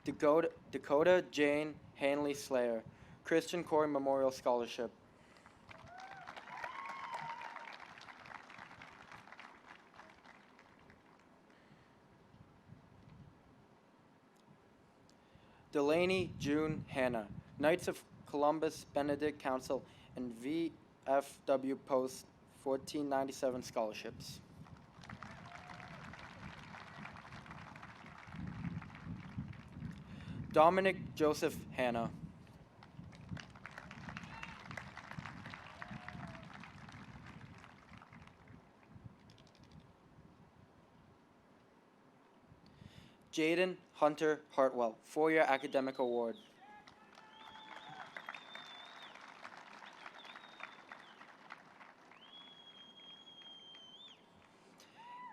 Dakota Jane Hanley Slayer, Christian Corey Memorial Scholarship. Delaney June Hanna, Knights of Columbus Benedict Council and VFW Post 1497 Scholarships. Dominic Joseph Hanna. Jaden Hunter Hartwell, 4-year Academic Award.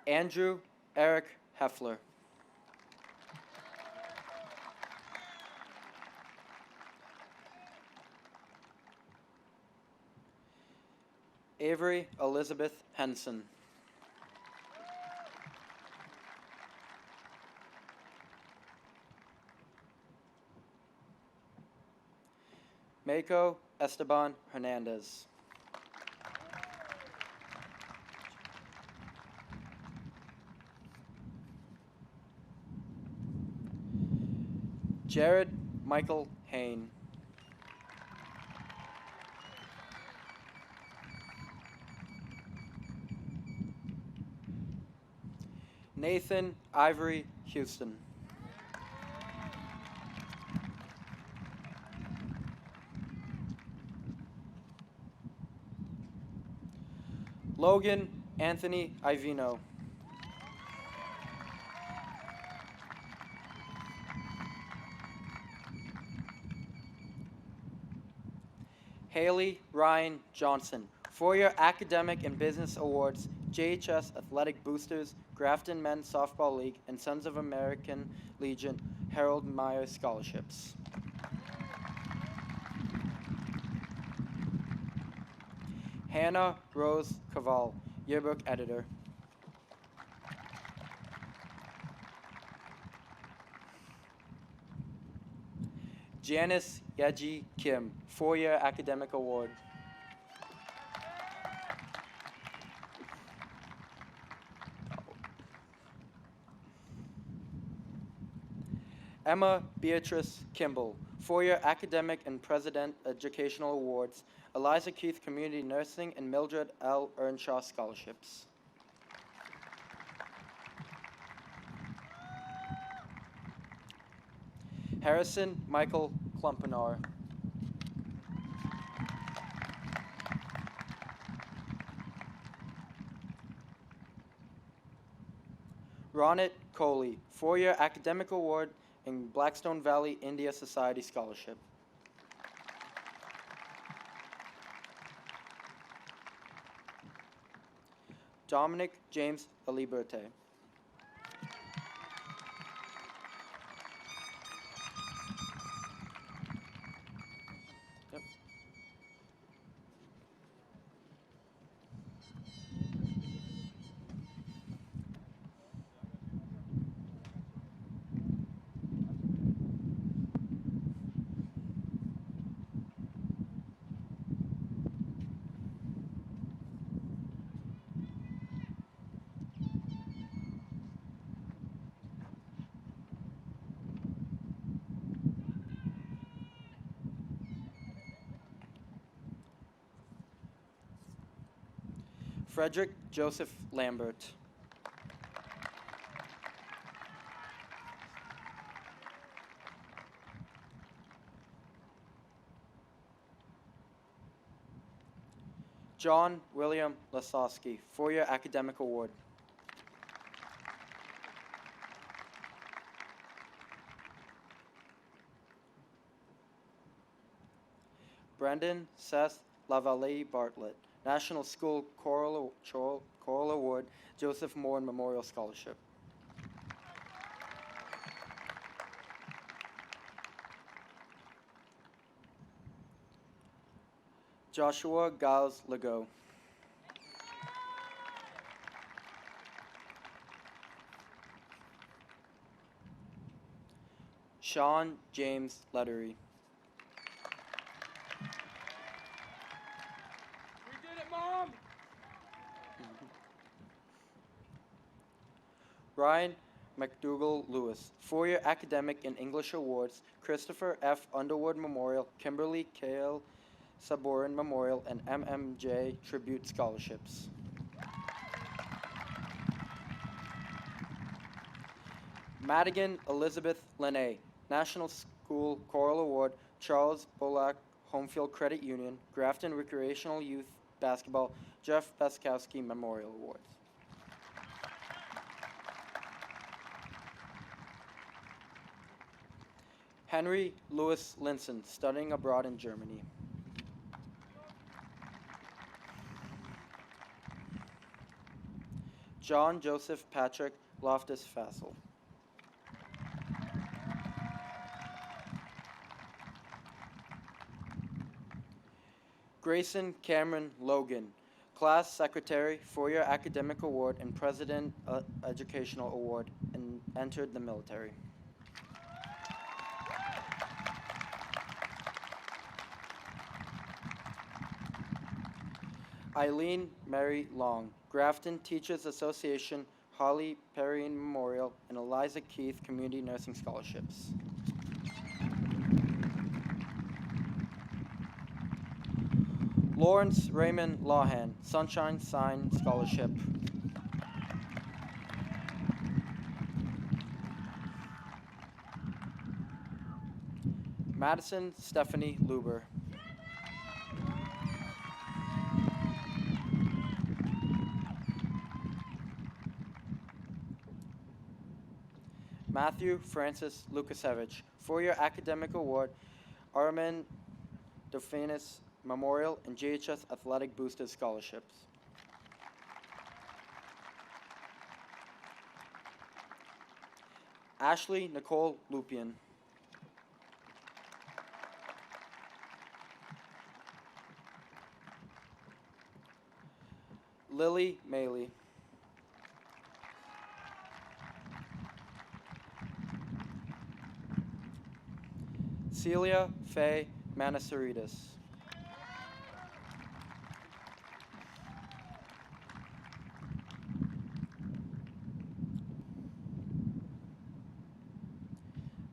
Andrew Eric Heffler. Avery Elizabeth Henson. Mako Esteban Hernandez. Jared Michael Hain. Nathan Ivory Houston. Logan Anthony Ivino. Haley Ryan Johnson, 4-year Academic and Business Awards, JHS Athletic Boosters, Grafton Men's Softball League, and Sons of American Legion Harold Meyer Scholarships. Hannah Rose Caval, yearbook editor. Janice Yaji Kim, 4-year academic award. Emma Beatrice Kimball, 4-year academic and president educational awards, Eliza Keith Community Nursing and Mildred L. Earnshaw scholarships. Harrison Michael Klumpenar. Ronit Kohli, 4-year academic award and Blackstone Valley India Society scholarship. Dominic James Aliberte. Yep. Frederick Joseph Lambert. John William Lasowski, 4-year academic award. Brendan Seth Lavallée Bartlett, National School Choral Award, Joseph Moore Memorial Scholarship. Joshua Giles Legault. Sean James Lettery. We did it, Mom! Ryan McDougall Lewis, 4-year academic and English awards, Christopher F. Underwood Memorial, Kimberly Kale Saborin Memorial, and MMJ Tribute Scholarships. Madigan Elizabeth Lene, National School Choral Award, Charles Bullock Homefield Credit Union, Grafton Recreational Youth Basketball, Jeff Baskowski Memorial Awards. Henry Louis Linson, studying abroad in Germany. John Joseph Patrick Loftus Fassel. Grayson Cameron Logan, Class Secretary, 4-year Academic Award and President Educational Award, and entered the military. Eileen Mary Long, Grafton Teachers Association, Holly Perrine Memorial, and Eliza Keith Community Nursing Scholarships. Lawrence Raymond Lawhan, Sunshine Sign Scholarship. Madison Stephanie Luber. Matthew Francis Lukasevich, 4-year Academic Award, Armand Dauphinus Memorial, and GHS Athletic Boosters Scholarships. Ashley Nicole Lupian. Lily Maley. Celia Faye Manasaritas.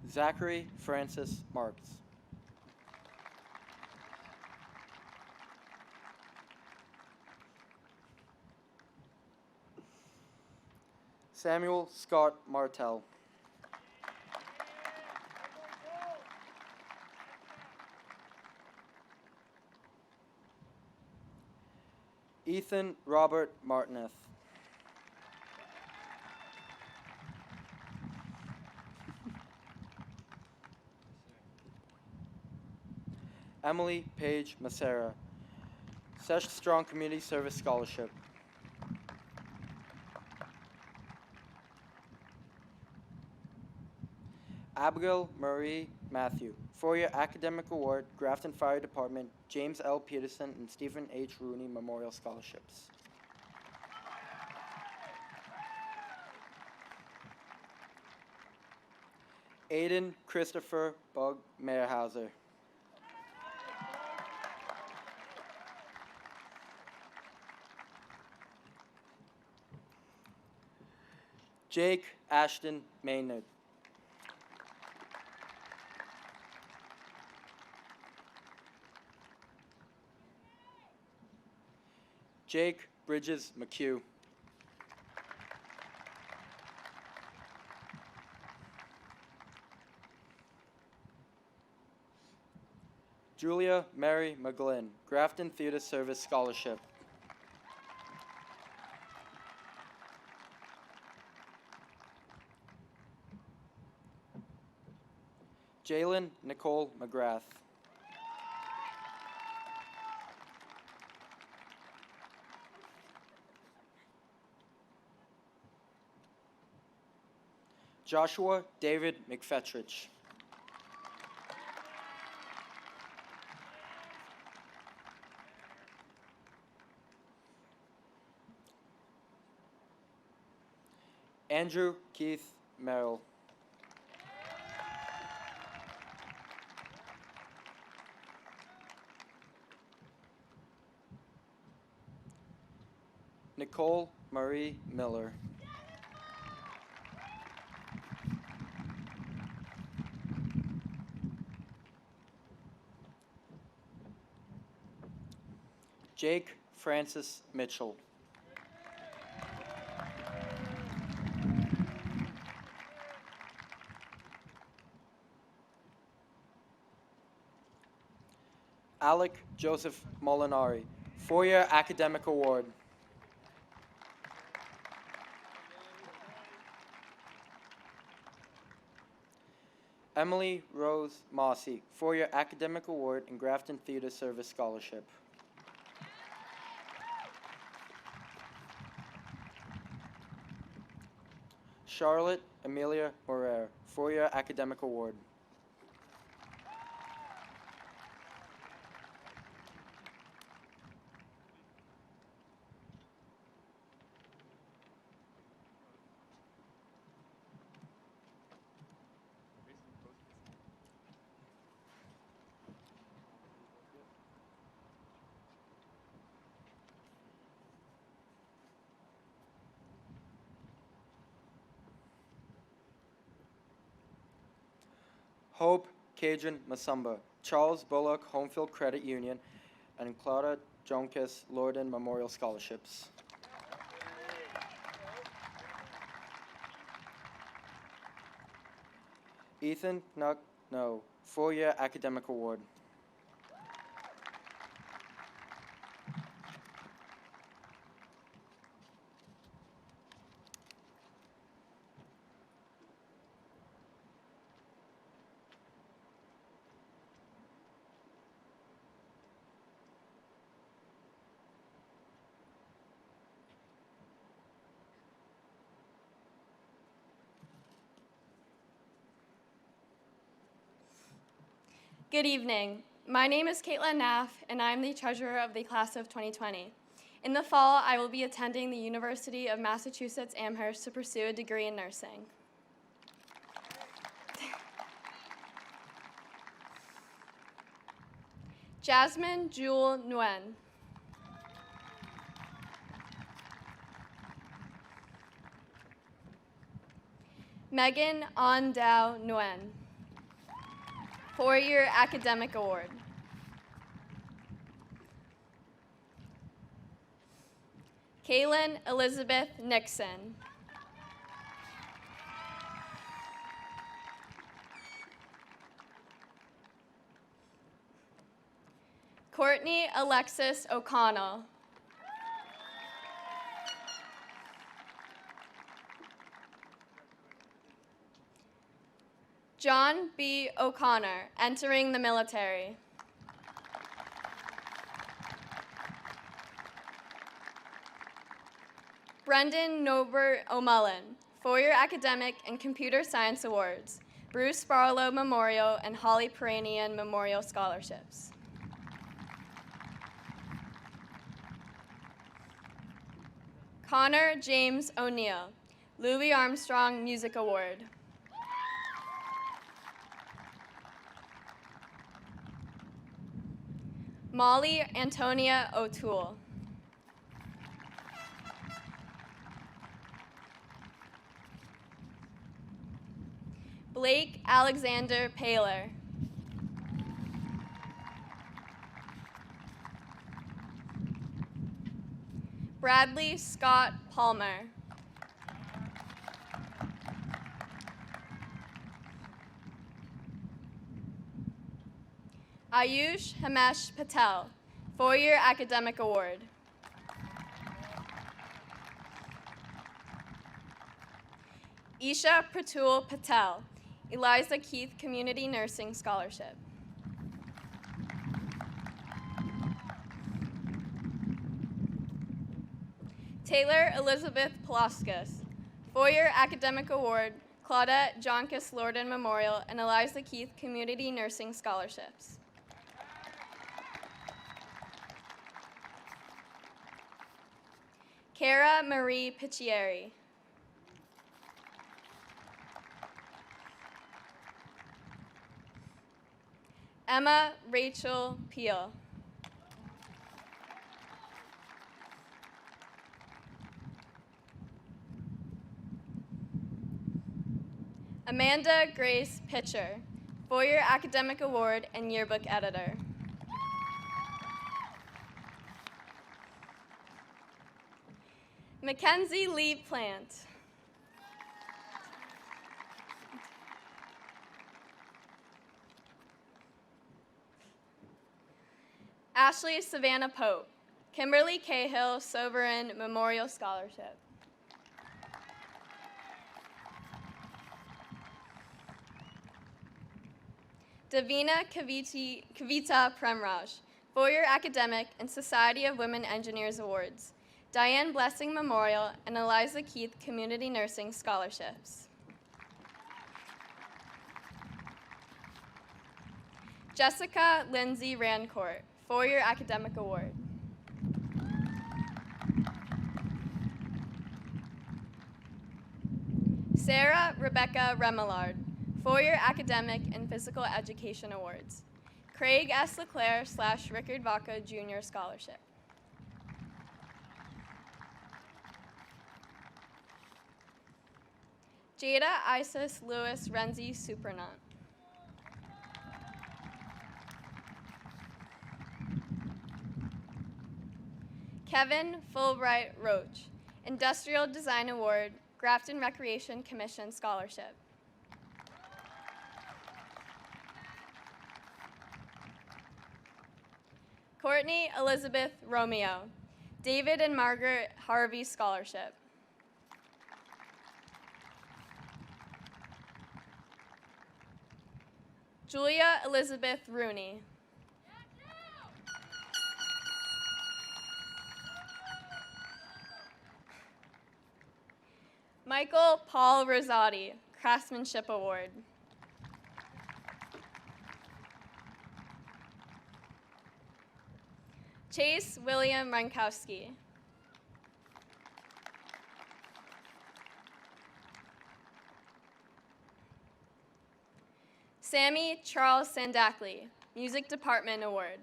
Zachary Francis Marks. Samuel Scott Martell. Ethan Robert Martineth. Emily Page Macera. Sesh Strong Community Service Scholarship. Abigail Marie Matthew, 4-year Academic Award, Grafton Fire Department, James L. Peterson and Stephen H. Rooney Memorial Scholarships. Aiden Christopher Bug Meyerhauser. Jake Ashton Maynard. Jake Bridges McHugh. Julia Mary McGlynn, Grafton Theater Service Scholarship. Jalen Nicole McGrath. Joshua David McFetrich. Andrew Keith Merrill. Nicole Marie Miller. Jake Francis Mitchell. Alec Joseph Molinari, 4-year Academic Award. Emily Rose Mossy, 4-year Academic Award and Grafton Theater Service Scholarship. Charlotte Amelia Morer, 4-year Academic Award. Hope Cajun Masumba, Charles Bullock Homefield Credit Union, and Clara Jonkis Lorden Memorial Scholarships. Ethan Knuck No, 4-year Academic Award. Good evening. My name is Caitlin Naff, and I'm the treasurer of the class of 2020. In the fall, I will be attending the University of Massachusetts Amherst to pursue a degree in nursing. Jasmine Jewel Nguyen. Megan Ondao Nguyen. 4-year academic award. Kaylin Elizabeth Nixon. Courtney Alexis O'Connell. John B. O'Connor, entering the military. Brendan Norbert O'Mullen, 4-year academic and computer science awards, Bruce Barlow Memorial and Holly Peranian Memorial Scholarships. Connor James O'Neill, Louis Armstrong Music Award. Molly Antonia O'Toole. Blake Alexander Paler. Bradley Scott Palmer. Ayush Himesh Patel, 4-year academic award. Isha Pratul Patel, Eliza Keith Community Nursing Scholarship. Taylor Elizabeth Palauskas, 4-year academic award, Claudette Joncas Lorden Memorial and Eliza Keith Community Nursing Scholarships. Cara Marie Piccieri. Emma Rachel Peel. Amanda Grace Pitcher, 4-year academic award and yearbook editor. Mackenzie Lee Plant. Ashley Savannah Pope, Kimberly Cahill Sovereign Memorial Scholarship. Davina Kavita Premraj, 4-year academic and Society of Women Engineers Awards, Diane Blessing Memorial and Eliza Keith Community Nursing Scholarships. Jessica Lindsay Rancourt, 4-year academic award. Sarah Rebecca Remillard, 4-year academic and physical education awards. Craig S. LeClaire / Rickard Vaca Jr. Scholarship. Jada Isis Lewis Renzi Supernant. Kevin Fulbright Roach, Industrial Design Award, Grafton Recreation Commission Scholarship. Courtney Elizabeth Romeo, David and Margaret Harvey Scholarship. Julia Elizabeth Rooney. Michael Paul Rosati, Craftsmanship Award. Chase William Rankowski, Sammy Charles Sandackley, Music Department Award.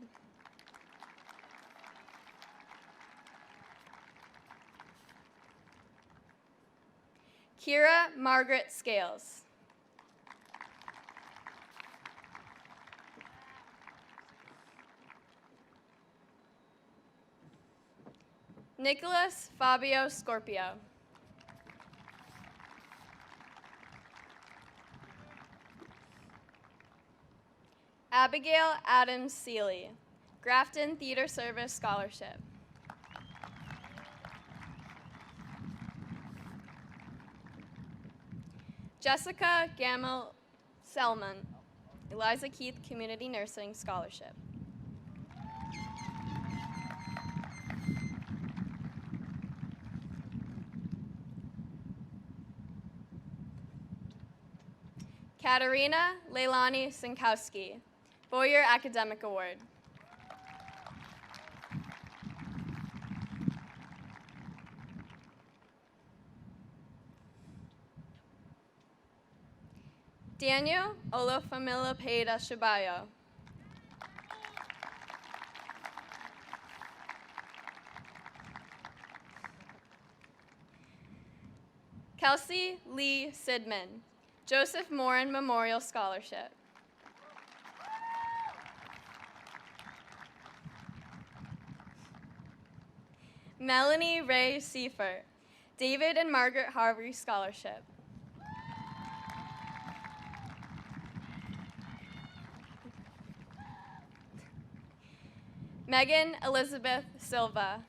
Kira Margaret Scales. Nicholas Fabio Scorpio. Abigail Adams Seeley, Grafton Theater Service Scholarship. Jessica Gamel Selman, Eliza Keith Community Nursing Scholarship. Katarina Leilani Sinkowski, Boyer Academic Award. Daniel Olufamilapeda Shabayo. Kelsey Lee Sidman, Joseph Morin Memorial Scholarship. Melanie Ray Seifert, David and Margaret Harvey Scholarship. Megan Elizabeth Silva.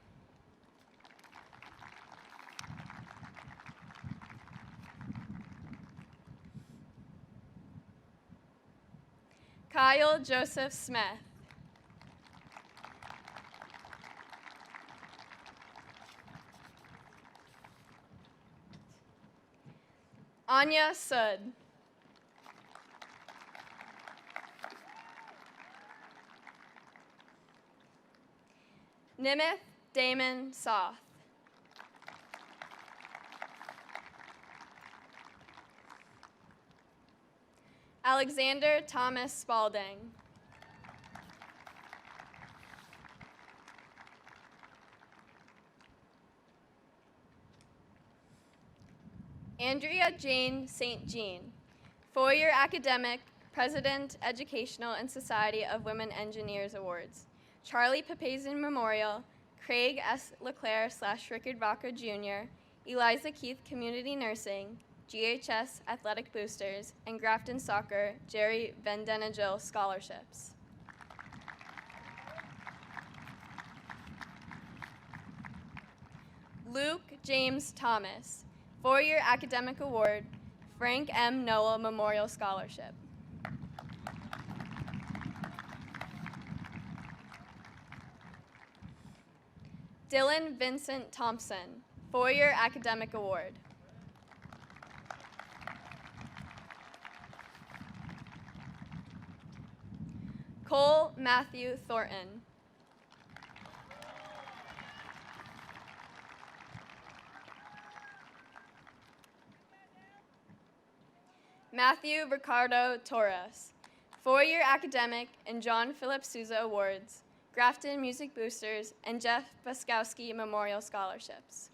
Kyle Joseph Smith. Anya Sud. Nimith Damon Soth. Alexander Thomas Spalding. Andrea Jane St. Jean, four-year academic, President, Educational and Society of Women Engineers Awards. Charlie Papazian Memorial, Craig S. LeClaire / Rickard Vaca Jr., Eliza Keith Community Nursing, GHS Athletic Boosters, and Grafton Soccer, Jerry Vendenagil Scholarships. Luke James Thomas, four-year academic award, Frank M. Noah Memorial Scholarship. Dylan Vincent Thompson, four-year academic award. Cole Matthew Thornton. Matthew Ricardo Torres, four-year academic and John Philip Sousa Awards, Grafton Music Boosters, and Jeff Baskowski Memorial Scholarships.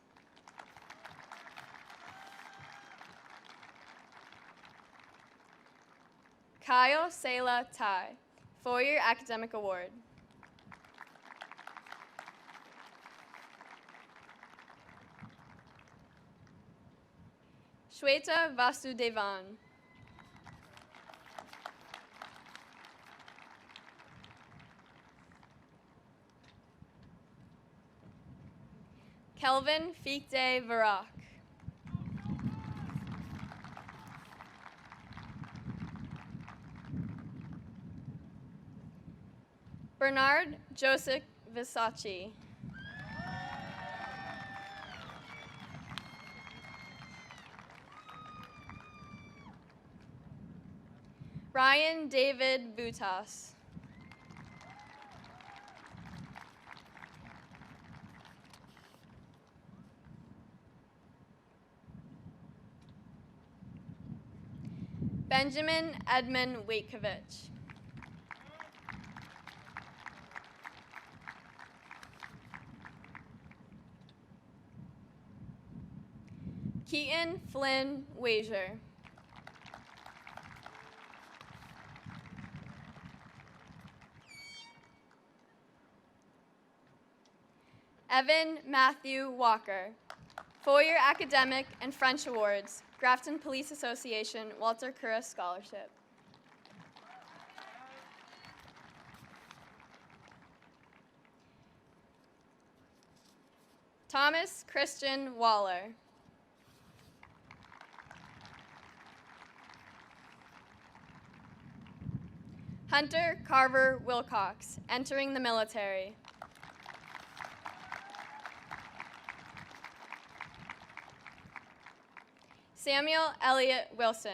Kyle Sela Tai, four-year academic award. Shweta Vasudevan. Kelvin Fichte Varak. Bernard Joseph Visacci. Ryan David Vutas. Benjamin Edmund Waitkovich. Keaton Flynn Wazier. Evan Matthew Walker. 4-year Academic and French Awards, Grafton Police Association Walter Cura Scholarship. Thomas Christian Waller. Hunter Carver Wilcox, entering the military. Samuel Elliott Wilson,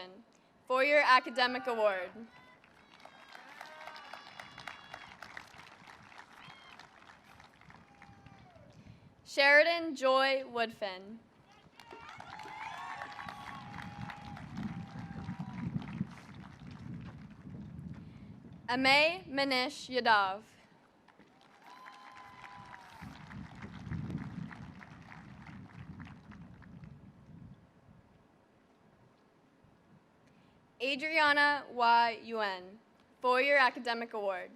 4-year Academic Award. Sheridan Joy Woodfin. Amay Manish Yadav. Adriana Y. Yuen, 4-year Academic Award.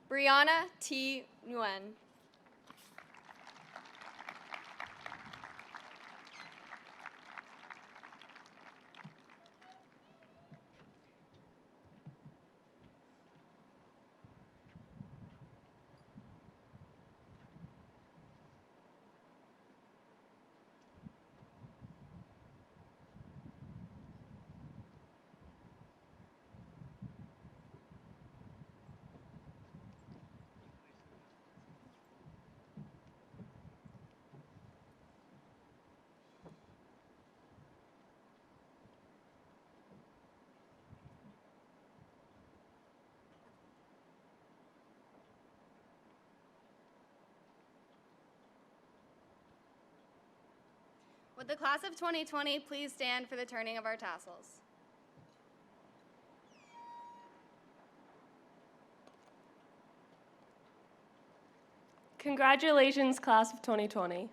Brianna T. Nguyen. Would the class of 2020 please stand for the turning of our tassels? Congratulations, class of 2020.